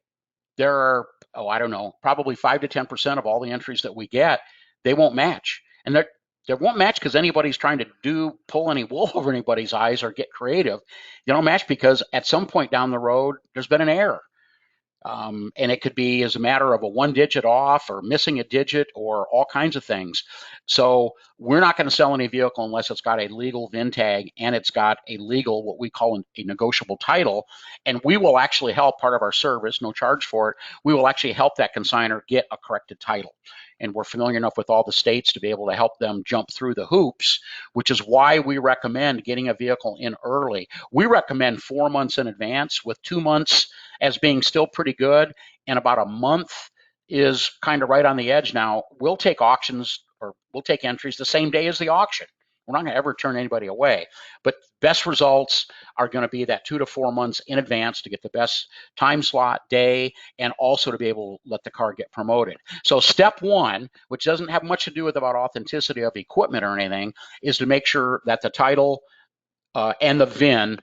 there are, I don't know, probably 5 to 10% of all the entries that we get, they won't match. And they won't match because anybody's trying to pull any wool over anybody's eyes or get creative. They don't match because at some point down the road, there's been an error. And it could be as a matter of a 1 digit off or missing a digit or all kinds of things. So we're not going to sell any vehicle unless it's got a legal VIN tag and it's got a legal, what we call a negotiable title. And we will actually help, part of our service, no charge for it, we will actually help that consignor get a corrected title. And we're familiar enough with all the states to be able to help them jump through the hoops, which is why we recommend getting a vehicle in early. We recommend 4 months in advance, with 2 months as being still pretty good, and about a month is kind of right on the edge. Now, we'll take auctions, or we'll take entries the same day as the auction. We're not going to ever turn anybody away, but best results are going to be that 2 to 4 months in advance to get the best time slot, day, and also to be able to let the car get promoted. So step one, which doesn't have much to do with about authenticity of equipment or anything, is to make sure that the title and the VIN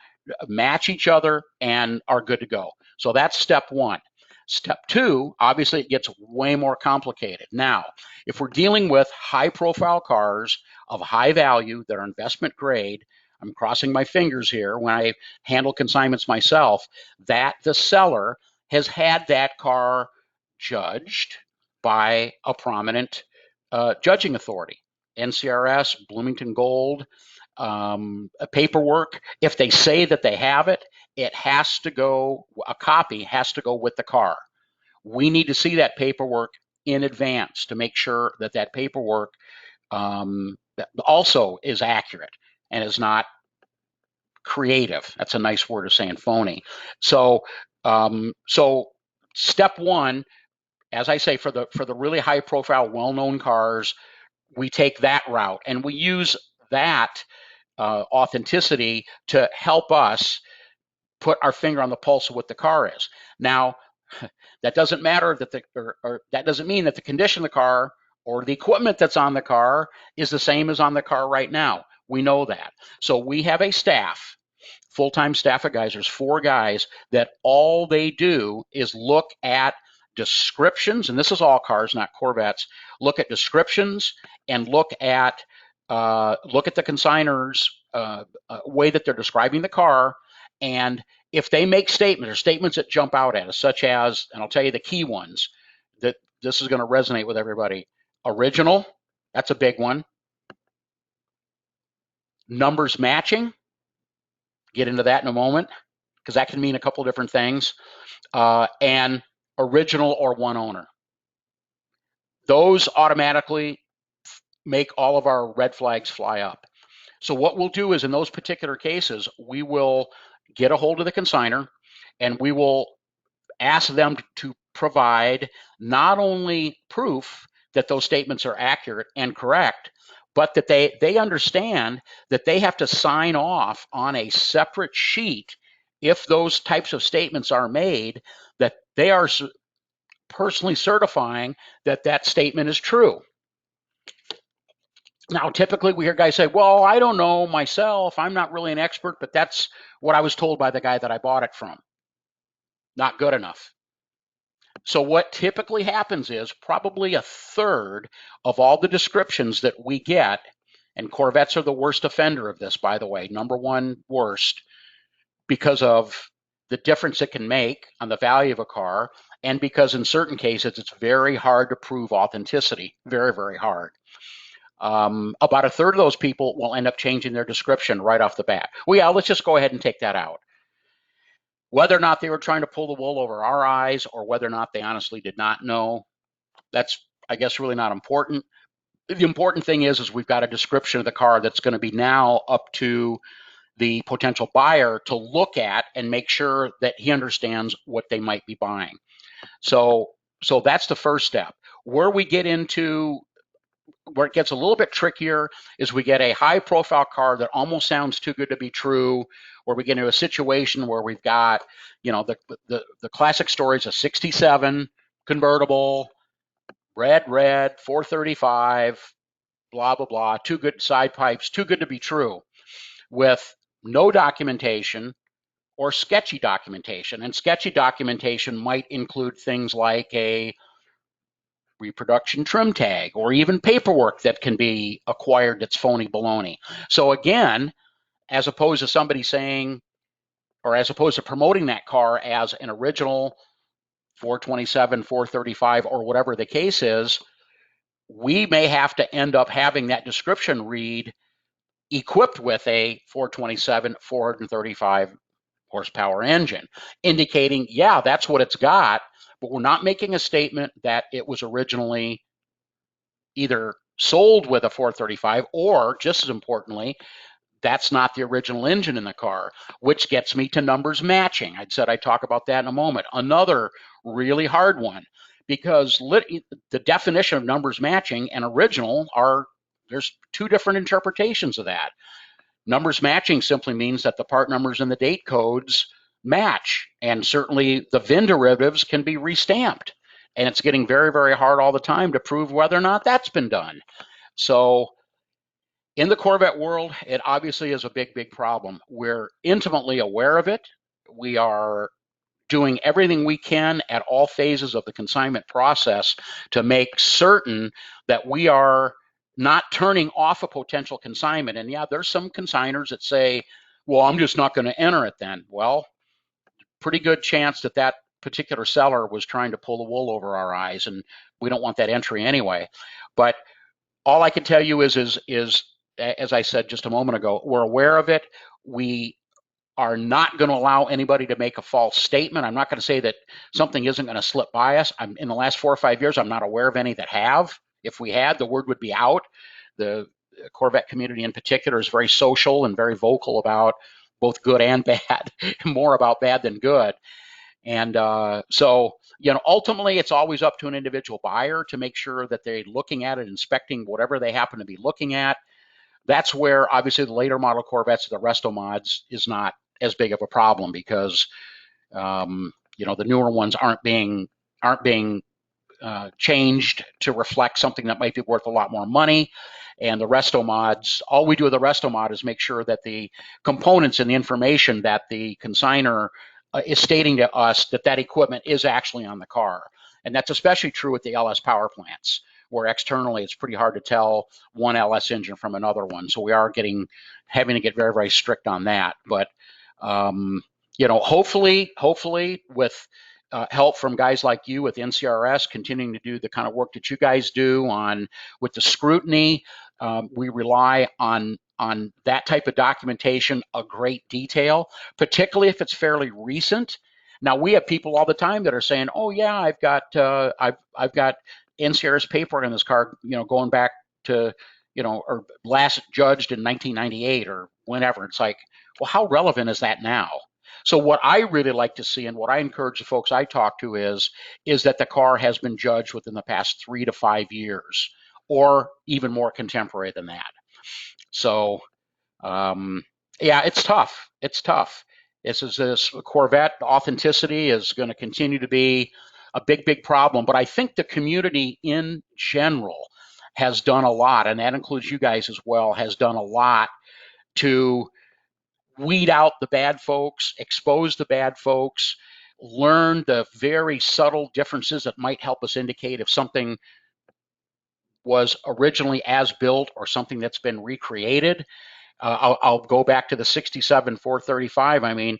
match each other and are good to go. So that's step one. Step two, obviously it gets way more complicated. Now, if we're dealing with high profile cars of high value that are investment grade, I'm crossing my fingers here when I handle consignments myself, that the seller has had that car judged by a prominent judging authority, NCRS, Bloomington Gold, paperwork. If they say that they have it, it has to go, a copy has to go with the car. We need to see that paperwork in advance to make sure that that paperwork also is accurate and is not creative. That's a nice word of saying phony. So step one, as I say, for the really high profile, well-known cars, we take that route, and we use that authenticity to help us put our finger on the pulse of what the car is. Now, that doesn't matter that that doesn't mean that the condition of the car or the equipment that's on the car is the same as on the car right now. We know that. So we have a staff, full-time staff of guys. There's 4 guys that all they do is look at descriptions, and this is all cars, not Corvettes. Look at descriptions and look at the consignor's way that they're describing the car, and if they make statements or statements that jump out at us, such as, and I'll tell you the key ones, that this is going to resonate with everybody. Original, that's a big one. Numbers matching, get into that in a moment, because that can mean a couple different things. And original or one owner. Those automatically make all of our red flags fly up. So what we'll do is, in those particular cases, we will get a hold of the consignor and we will ask them to provide not only proof that those statements are accurate and correct, but that they understand that they have to sign off on a separate sheet if those types of statements are made, that they are personally certifying that that statement is true. Now, typically we hear guys say, well, I don't know myself, I'm not really an expert, but that's what I was told by the guy that I bought it from. Not good enough. So what typically happens is probably a third of all the descriptions that we get, and Corvettes are the worst offender of this, by the way, number one worst, because of the difference it can make on the value of a car, and because in certain cases it's very hard to prove authenticity, very, very hard. About a third of those people will end up changing their description right off the bat. Well, yeah, let's just go ahead and take that out. Whether or not they were trying to pull the wool over our eyes or whether or not they honestly did not know, that's, I guess, really not important. The important thing is we've got a description of the car that's going to be now up to the potential buyer to look at and make sure that he understands what they might be buying. So that's the first step. Where it gets a little bit trickier is we get a high profile car that almost sounds too good to be true, where we get into a situation where we've got, the classic stories of 67 convertible, red, 435, blah, blah, blah, too good side pipes, too good to be true, with no documentation or sketchy documentation. And sketchy documentation might include things like a reproduction trim tag or even paperwork that can be acquired that's phony baloney. So again, as opposed to somebody saying, or as opposed to promoting that car as an original 427, 435, or whatever the case is, we may have to end up having that description read equipped with a 427, 435 horsepower engine, indicating, yeah, that's what it's got, but we're not making a statement that it was originally either sold with a 435 or, just as importantly, that's not the original engine in the car, which gets me to numbers matching. I said I'd talk about that in a moment. Another really hard one, because the definition of numbers matching and original there's two different interpretations of that. Numbers matching simply means that the part numbers and the date codes match, and certainly the VIN derivatives can be restamped. And it's getting very, very hard all the time to prove whether or not that's been done. So in the Corvette world, it obviously is a big, big problem. We're intimately aware of it. We are doing everything we can at all phases of the consignment process to make certain that we are not turning off a potential consignment. And yeah, there's some consigners that say, well, I'm just not going to enter it then. Well, pretty good chance that that particular seller was trying to pull the wool over our eyes, and we don't want that entry anyway. But all I can tell you is as I said just a moment ago, we're aware of it. We are not going to allow anybody to make a false statement. I'm not going to say that something isn't going to slip by us. In the last 4 or 5 years, I'm not aware of any that have. If we had, the word would be out. The Corvette community in particular is very social and very vocal about both good and bad, more about bad than good. And so, ultimately, it's always up to an individual buyer to make sure that they're looking at it, inspecting whatever they happen to be looking at. That's where, obviously, the later model Corvettes, the resto mods, is not as big of a problem because, the newer ones aren't being changed to reflect something that might be worth a lot more money. And the resto mods, all we do with the resto mod is make sure that the components and the information that the consigner is stating to us that equipment is actually on the car. And that's especially true with the LS power plants, where externally it's pretty hard to tell one LS engine from another one. So we are having to get very, very strict on that. But, hopefully with help from guys like you with NCRS continuing to do the kind of work that you guys do with the scrutiny, we rely on that type of documentation a great detail, particularly if it's fairly recent. Now we have people all the time that are saying, "Oh yeah, I've got NCRS paperwork on this car, going back to or last judged in 1998 or whenever." It's like, well, how relevant is that now? So what I really like to see, and what I encourage the folks I talk to is that the car has been judged within the past 3 to 5 years, or even more contemporary than that. So, yeah, it's tough. It's tough. This Corvette authenticity is going to continue to be a big, big problem. But I think the community in general has done a lot, and that includes you guys as well, has done a lot to weed out the bad folks, expose the bad folks, learn the very subtle differences that might help us indicate if something was originally as built or something that's been recreated. I'll go back to the 67 435. I mean,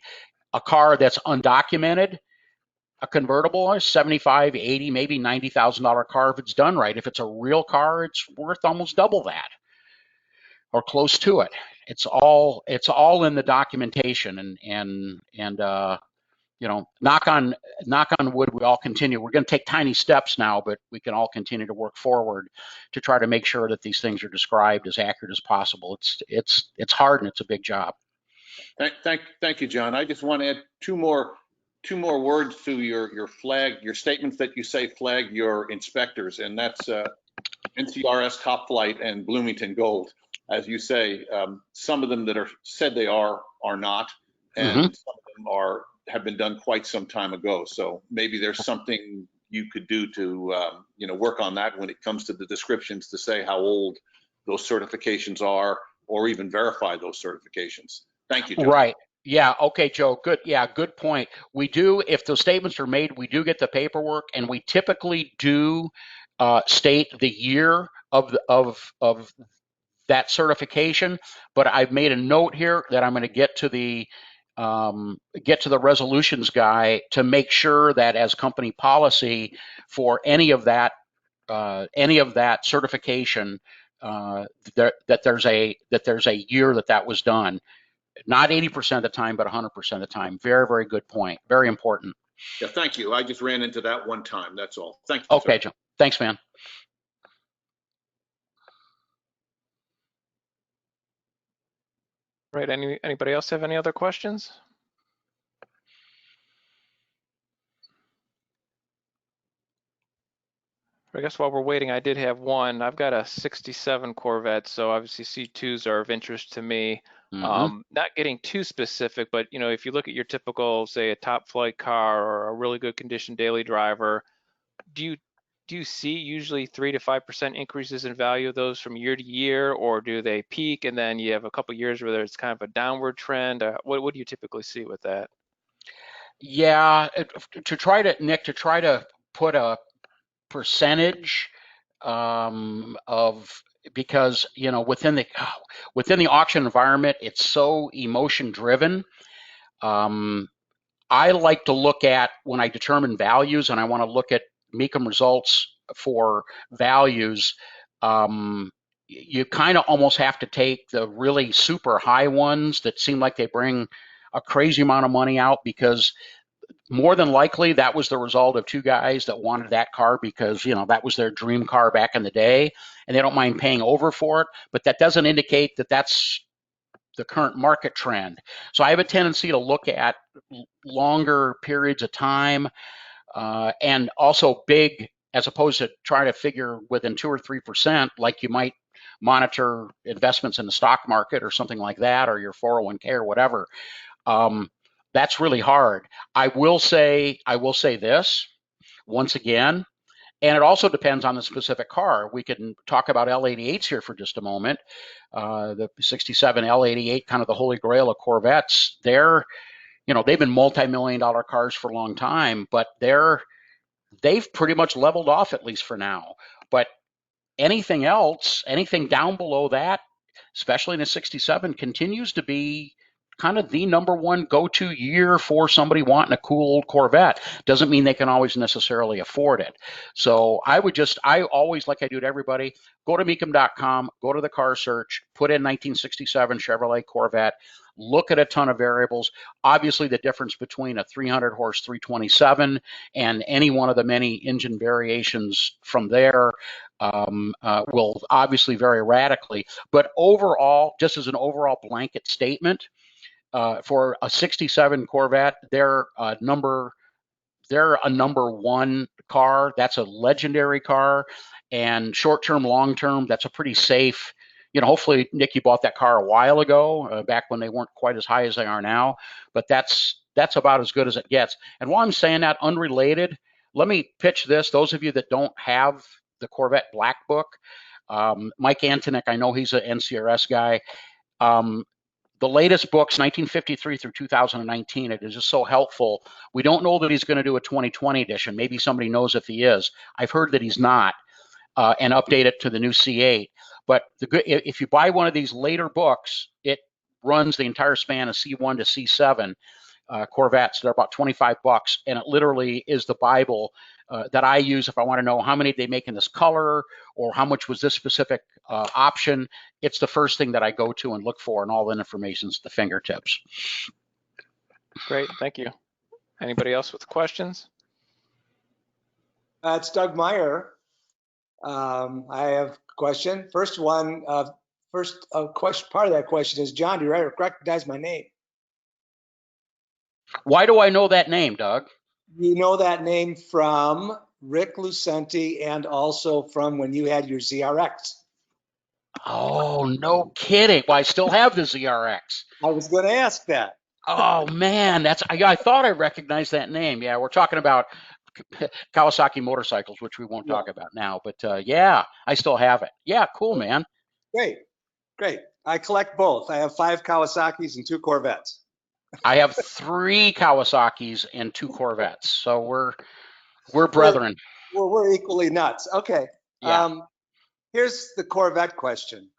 a car that's undocumented, a convertible, a 75, 80, maybe $90,000 car if it's done right. If it's a real car, it's worth almost double that or close to it. It's all in the documentation, and you know, knock on wood, we all continue. We're going to take tiny steps now, but we can all continue to work forward to try to make sure that these things are described as accurate as possible. It's hard and it's a big job. Thank you, John. I just want to add two more words to your statements that you say flag your inspectors, and that's NCRS Top Flight and Bloomington Gold. As you say, some of them that are said they are not, and some of them have been done quite some time ago. So maybe there's something you could do to work on that when it comes to the descriptions, to say how old those certifications are, or even verify those certifications. Thank you, John. Right. Yeah. Okay, Joe. Good. Yeah. Good point. We do, if those statements are made, we do get the paperwork, and we typically do state the year of that certification. But I've made a note here that I'm going to get to the resolutions guy to make sure that as company policy for any of that certification, that there's a year that was done. Not 80% of the time, but 100% of the time. Very, very good point. Very important. Yeah, thank you. I just ran into that one time. That's all. Thank you. Okay, John. Thanks, man. Right. Anybody else have any other questions? I guess while we're waiting, I did have one. I've got a 67 Corvette, so obviously C2s are of interest to me. Not getting too specific, but if you look at your typical, say, a top flight car or a really good condition daily driver, do you see usually 3 to 5% increases in value of those from year to year, or do they peak and then you have a couple years where there's kind of a downward trend? What do you typically see with that? Yeah, to try to put a percentage of, because within the auction environment, it's so emotion driven. I like to look at, when I determine values, and I want to look at Mecum results for values, you kind of almost have to take the really super high ones that seem like they bring a crazy amount of money out, because more than likely that was the result of two guys that wanted that car because that was their dream car back in the day, and they don't mind paying over for it. But that doesn't indicate that that's the current market trend. So I have a tendency to look at longer periods of time, and also big, as opposed to trying to figure within 2 or 3%, like you might monitor investments in the stock market or something like that, or your 401k or whatever. That's really hard. I will say this once again, and it also depends on the specific car. We can talk about L88s here for just a moment. The 67 L88, kind of the holy grail of Corvettes. They've been multi-million-dollar cars for a long time, but they've pretty much leveled off, at least for now. But anything else, anything down below that, especially in a 67, continues to be kind of the number one go-to year for somebody wanting a cool old Corvette. Doesn't mean they can always necessarily afford it. So I always, like I do to everybody, go to Mecum.com, go to the car search, put in 1967 Chevrolet Corvette, look at a ton of variables. Obviously, the difference between a 300 horse 327 and any one of the many engine variations from there will obviously vary radically. But overall, just as an overall blanket statement, for a 67 Corvette, they're a number one car. That's a legendary car. And short-term, long-term, that's a pretty safe. Hopefully, Nick, you bought that car a while ago, back when they weren't quite as high as they are now. But that's about as good as it gets. And while I'm saying that, unrelated, let me pitch this. Those of you that don't have the Corvette Black Book, Mike Antonick, I know he's an NCRS guy. The latest books, 1953 through 2019, it is just so helpful. We don't know that he's going to do a 2020 edition. Maybe somebody knows if he is. I've heard that he's not, and update it to the new C8. But if you buy one of these later books, it runs the entire span of C1 to C7. Corvettes. They're about $25, and it literally is the Bible that I use if I want to know how many they make in this color or how much was this specific option. It's the first thing that I go to and look for, and all the information's at the fingertips. Great, thank you. Anybody else with questions? It's Doug Meyer. I have a question. First one, question. Part of that question is, John, do you recognize my name? Why do I know that name, Doug? You know that name from Rick Lucenti and also from when you had your ZRX. Oh, no kidding. Well, I still have the ZRX. I was going to ask that. Oh man, I thought I recognized that name. Yeah, we're talking about Kawasaki motorcycles, which we won't talk about now. But yeah, I still have it. Yeah, cool, man. Great, great. I collect both. I have 5 Kawasaki's and 2 Corvettes. I have 3 Kawasaki's and 2 Corvettes, so we're brethren. We're equally nuts. Okay. Yeah. Here's the Corvette question.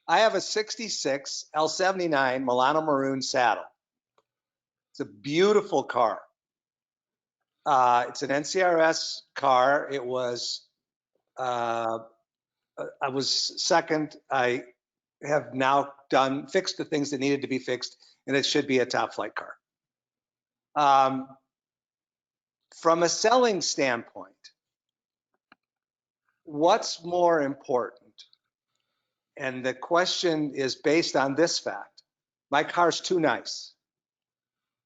I have a 66 L79 Milano Maroon saddle. It's a beautiful car. It's an NCRS car. It was, I was second. I have now fixed the things that needed to be fixed, and it should be a top flight car. From a selling standpoint, what's more important? And the question is based on this fact. My car's too nice.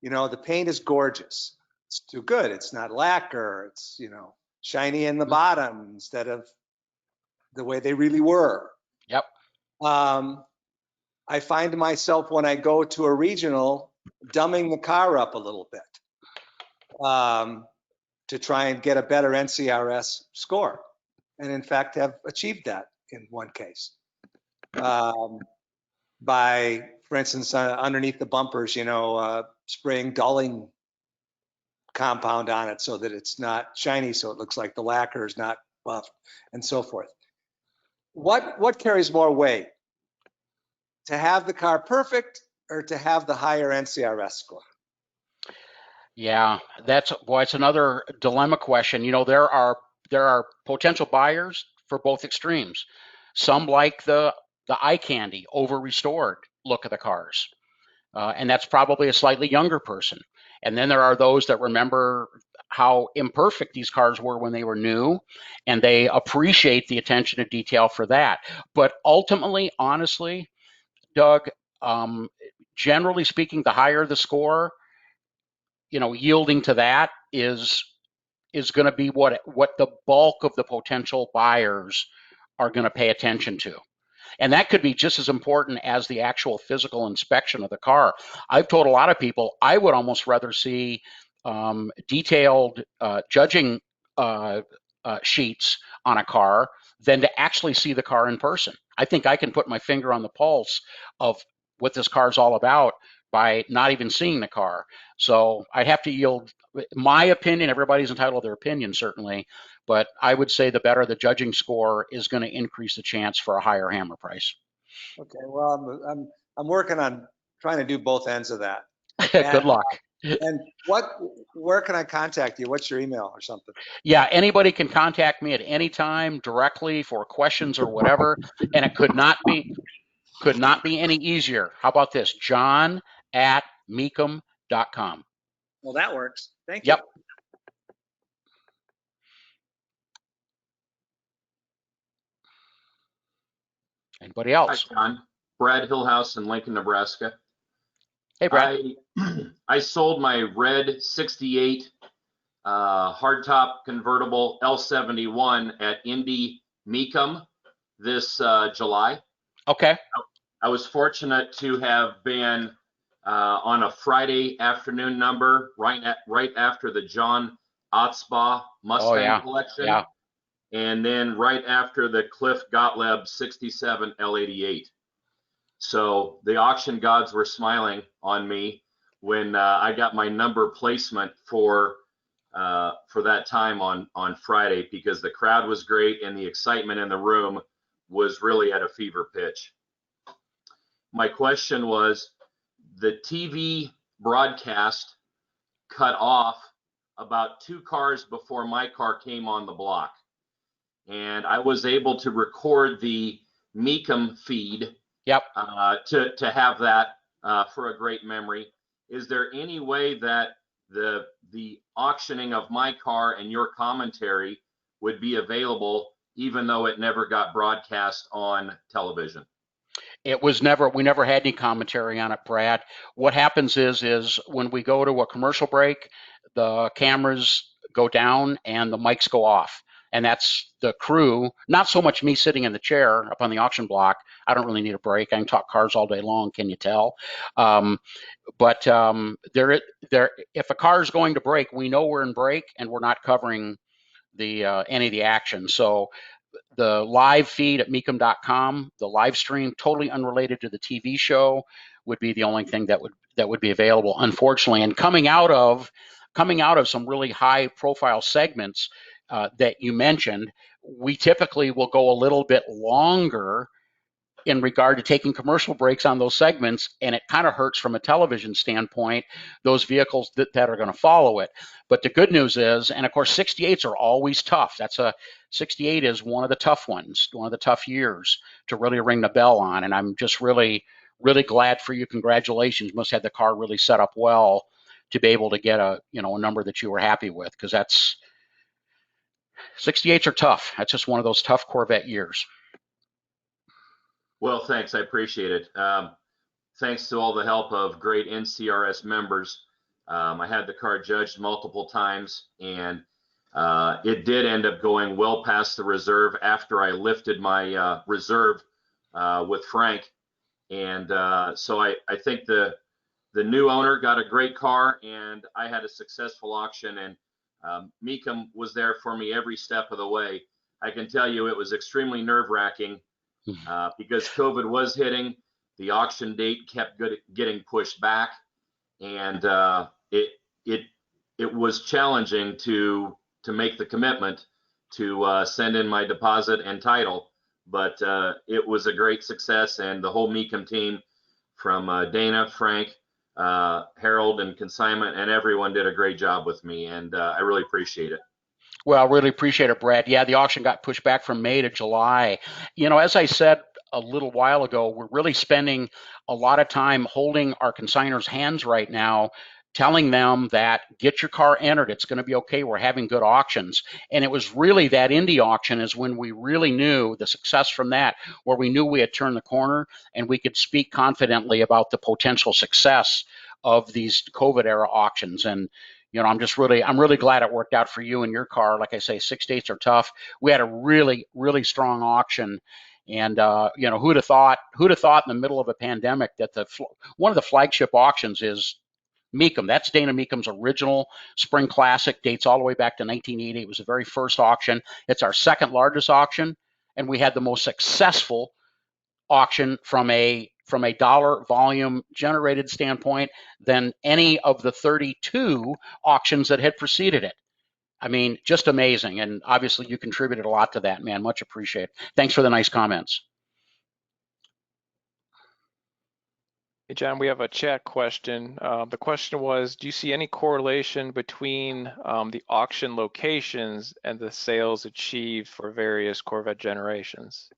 You know, the paint is gorgeous. It's too good. It's not lacquer. It's, you know, shiny in the bottom instead of the way they really were. Yep. I find myself when I go to a regional dumbing the car up a little bit to try and get a better NCRS score. And in fact, have achieved that in one case. By, for instance, underneath the bumpers, you know, spraying dulling compound on it so that it's not shiny, so it looks like the lacquer is not buffed, and so forth. What carries more weight? To have the car perfect or to have the higher NCRS score? Yeah, it's another dilemma question. You know, there are potential buyers for both extremes. Some like the eye candy, over restored look of the cars, and that's probably a slightly younger person. And then there are those that remember how imperfect these cars were when they were new, and they appreciate the attention to detail for that. But ultimately, honestly, Doug, generally speaking, the higher the score, you know, yielding to that is going to be what the bulk of the potential buyers are going to pay attention to. And that could be just as important as the actual physical inspection of the car. I've told a lot of people I would almost rather see detailed judging sheets on a car than to actually see the car in person. I think I can put my finger on the pulse of what this car is all about by not even seeing the car. So I'd have to yield my opinion. Everybody's entitled to their opinion, certainly, but I would say the better the judging score is going to increase the chance for a higher hammer price. Okay, well, I'm working on trying to do both ends of that. Good luck. And where can I contact you? What's your email or something? Yeah, anybody can contact me at any time directly for questions or whatever, and it could not be any easier. How about this? John@Mecum.com. Well, that works. Thank you. Yep. Anybody else? Hi, John. Brad Hillhouse in Lincoln, Nebraska. Hey, Brad. I sold my red 68 hardtop convertible L71 at Indy Mecum this July. Okay. I was fortunate to have been on a Friday afternoon number right after the John Otzbaugh Mustang collection. Yeah. And then right after the Cliff Gottlieb 67 L88. So the auction gods were smiling on me when I got my number placement for that time on Friday, because the crowd was great and the excitement in the room was really at a fever pitch. My question was, the TV broadcast cut off about 2 cars before my car came on the block. And I was able to record the Mecum feed. Yep. To have that for a great memory. Is there any way that the auctioning of my car and your commentary would be available, even though it never got broadcast on television? It was never, we never had any commentary on it, Brad. What happens is when we go to a commercial break, the cameras go down and the mics go off. And that's the crew, not so much me sitting in the chair up on the auction block. I don't really need a break. I can talk cars all day long, can you tell? But if a car is going to break, we know we're in break and we're not covering the any of the action. So the live feed at mecum.com, the live stream, totally unrelated to the TV show, would be the only thing that would be available, unfortunately. And coming out of some really high profile segments that you mentioned, we typically will go a little bit longer in regard to taking commercial breaks on those segments, and it kind of hurts from a television standpoint, those vehicles that are going to follow it. But the good news is, and of course 68s are always tough. 68 is one of the tough ones, one of the tough years to really ring the bell on. And I'm just really, really glad for you. Congratulations. You must have the car really set up well to be able to get a number that you were happy with, because 68s are tough. That's just one of those tough Corvette years. Well, thanks. I appreciate it. Thanks to all the help of great NCRS members. I had the car judged multiple times, and it did end up going well past the reserve after I lifted my reserve with Frank. And so I think the new owner got a great car, and I had a successful auction, and Mecum was there for me every step of the way. I can tell you it was extremely nerve-wracking because COVID was hitting. The auction date kept getting pushed back, and it was challenging to make the commitment to send in my deposit and title. But it was a great success, and the whole Mecum team, from Dana, Frank, Harold, and consignment, and everyone did a great job with me, and I really appreciate it. Well, I really appreciate it, Brad. Yeah, the auction got pushed back from May to July. As I said a little while ago, we're really spending a lot of time holding our consigners' hands right now, telling them that get your car entered. It's going to be okay. We're having good auctions. And it was really that Indy auction is when we really knew the success from that, where we knew we had turned the corner and we could speak confidently about the potential success of these COVID era auctions. And I'm really glad it worked out for you and your car. Like I say, 68s are tough. We had a really, really strong auction. And who'd have thought in the middle of a pandemic that one of the flagship auctions is Mecum. That's Dana Mecum's original Spring Classic, dates all the way back to 1980. It was the very first auction. It's our second largest auction, and we had the most successful auction from a dollar volume generated standpoint than any of the 32 auctions that had preceded it. I mean, just amazing. And obviously you contributed a lot to that, man. Much appreciated. Thanks for the nice comments. Hey, John, we have a chat question. The question was, do you see any correlation between the auction locations and the sales achieved for various Corvette generations?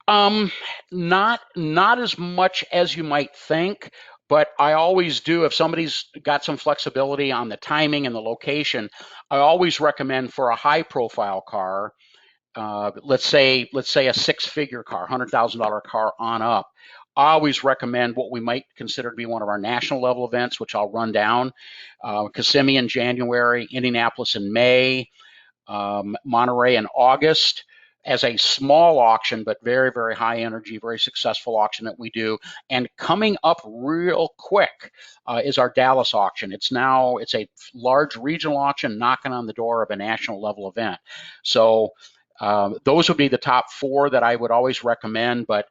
Not as much as you might think, but I always do. If somebody's got some flexibility on the timing and the location, I always recommend for a high profile car, let's say a six-figure car, $100,000 car on up. I always recommend what we might consider to be one of our national level events, which I'll run down. Kissimmee in January, Indianapolis in May, Monterey in August, as a small auction, but very, very high energy, very successful auction that we do. And coming up real quick is our Dallas auction. It's a large regional auction knocking on the door of a national level event. So those would be the top four that I would always recommend. But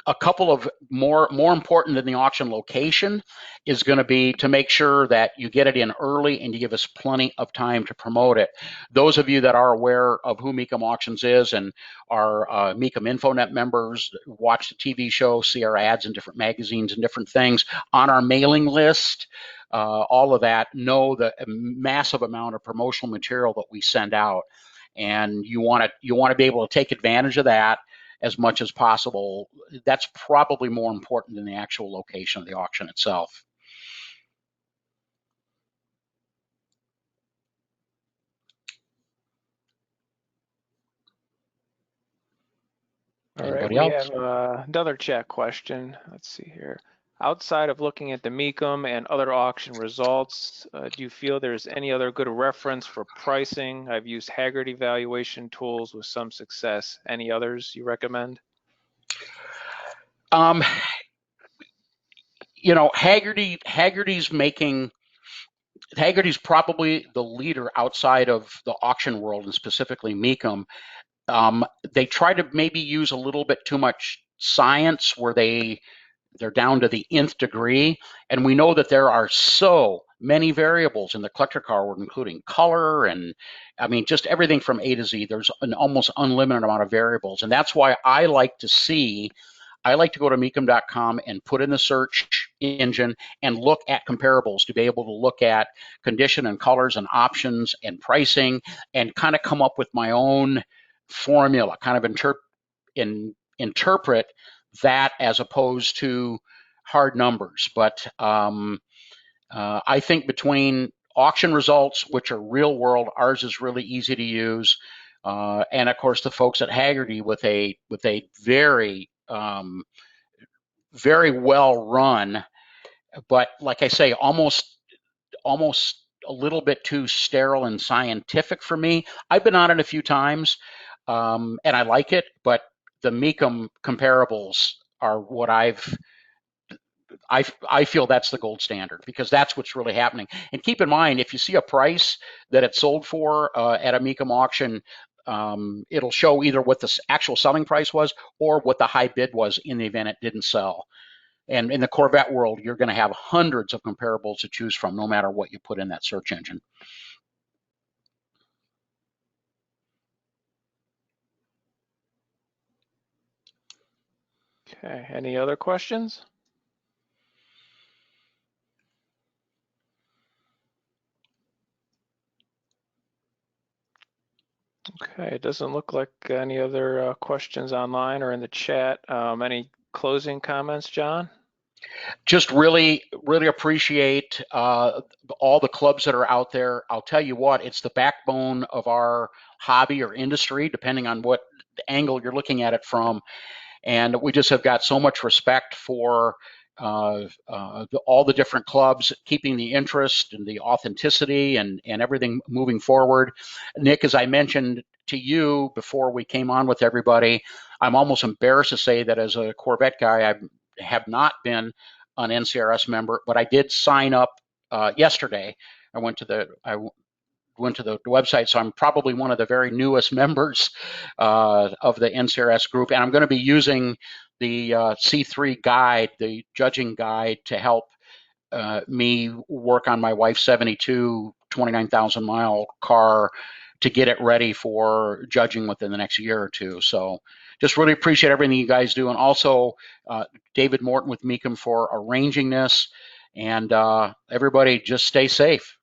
a couple of more important than the auction location is going to be to make sure that you get it in early and you give us plenty of time to promote it. Those of you that are aware of who Mecum Auctions is and are Mecum Infonet members, watch the TV show, see our ads in different magazines and different things on our mailing list, all of that, know the massive amount of promotional material that we send out, and you want to be able to take advantage of that as much as possible. That's probably more important than the actual location of the auction itself. All right, Anybody we else? have another chat question. Let's see here. Outside of looking at the Mecum and other auction results, do you feel there's any other good reference for pricing? I've used Haggard evaluation tools with some success. Any others you recommend? You know, Haggerty's probably the leader outside of the auction world, and specifically Mecum. They try to maybe use a little bit too much science, where they're down to the nth degree, and we know that there are so many variables in the collector car world, including color, and I mean just everything from A to Z. There's an almost unlimited amount of variables, and that's why I like to go to Mecum.com and put in the search engine and look at comparables, to be able to look at condition and colors and options and pricing, and kind of come up with my own formula, kind of interpret that as opposed to hard numbers. But I think between auction results, which are real world, ours is really easy to use, and of course the folks at Haggerty with a very very well run, but like I say, almost a little bit too sterile and scientific for me. I've been on it a few times, and I like it, but the Mecum comparables are what I feel that's the gold standard, because that's what's really happening. And keep in mind, if you see a price that it sold for at a Mecum auction, it'll show either what the actual selling price was or what the high bid was in the event it didn't sell. And in the Corvette world, you're going to have hundreds of comparables to choose from, no matter what you put in that search engine. Okay, any other questions? Okay, it doesn't look like any other questions online or in the chat. Any closing comments, John? Just really appreciate all the clubs that are out there. I'll tell you what, it's the backbone of our hobby or industry, depending on what angle you're looking at it from. And we just have got so much respect for all the different clubs, keeping the interest and the authenticity and everything moving forward. Nick, as I mentioned to you before we came on with everybody, I'm almost embarrassed to say that as a Corvette guy, I have not been an NCRS member, but I did sign up yesterday. I went to the website, so I'm probably one of the very newest members of the NCRS group, and I'm going to be using the C3 guide, the judging guide, to help me work on my wife's 72 29,000 mile car to get it ready for judging within the next year or two. So just really appreciate everything you guys do, and also David Morton with Mecum for arranging this, and everybody just stay safe.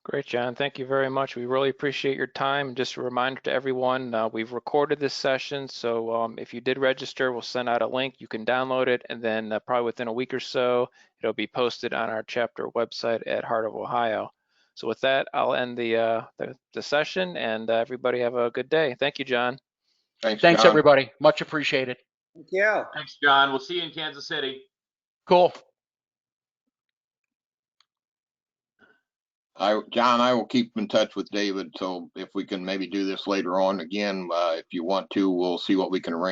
Great, John. Thank you very much. We really appreciate your time. Just a reminder to everyone, we've recorded this session, so if you did register, we'll send out a link. You can download it, and then probably within a week or so, it'll be posted on our chapter website at Heart of Ohio. So with that, I'll end the session, and everybody have a good day. Thank you, John. Thanks, John. everybody. Much appreciated. Thank you. Thanks, John. We'll see you in Kansas City. Cool. John, I will keep in touch with David, so if we can maybe do this later on again, if you want to, we'll see what we can arrange.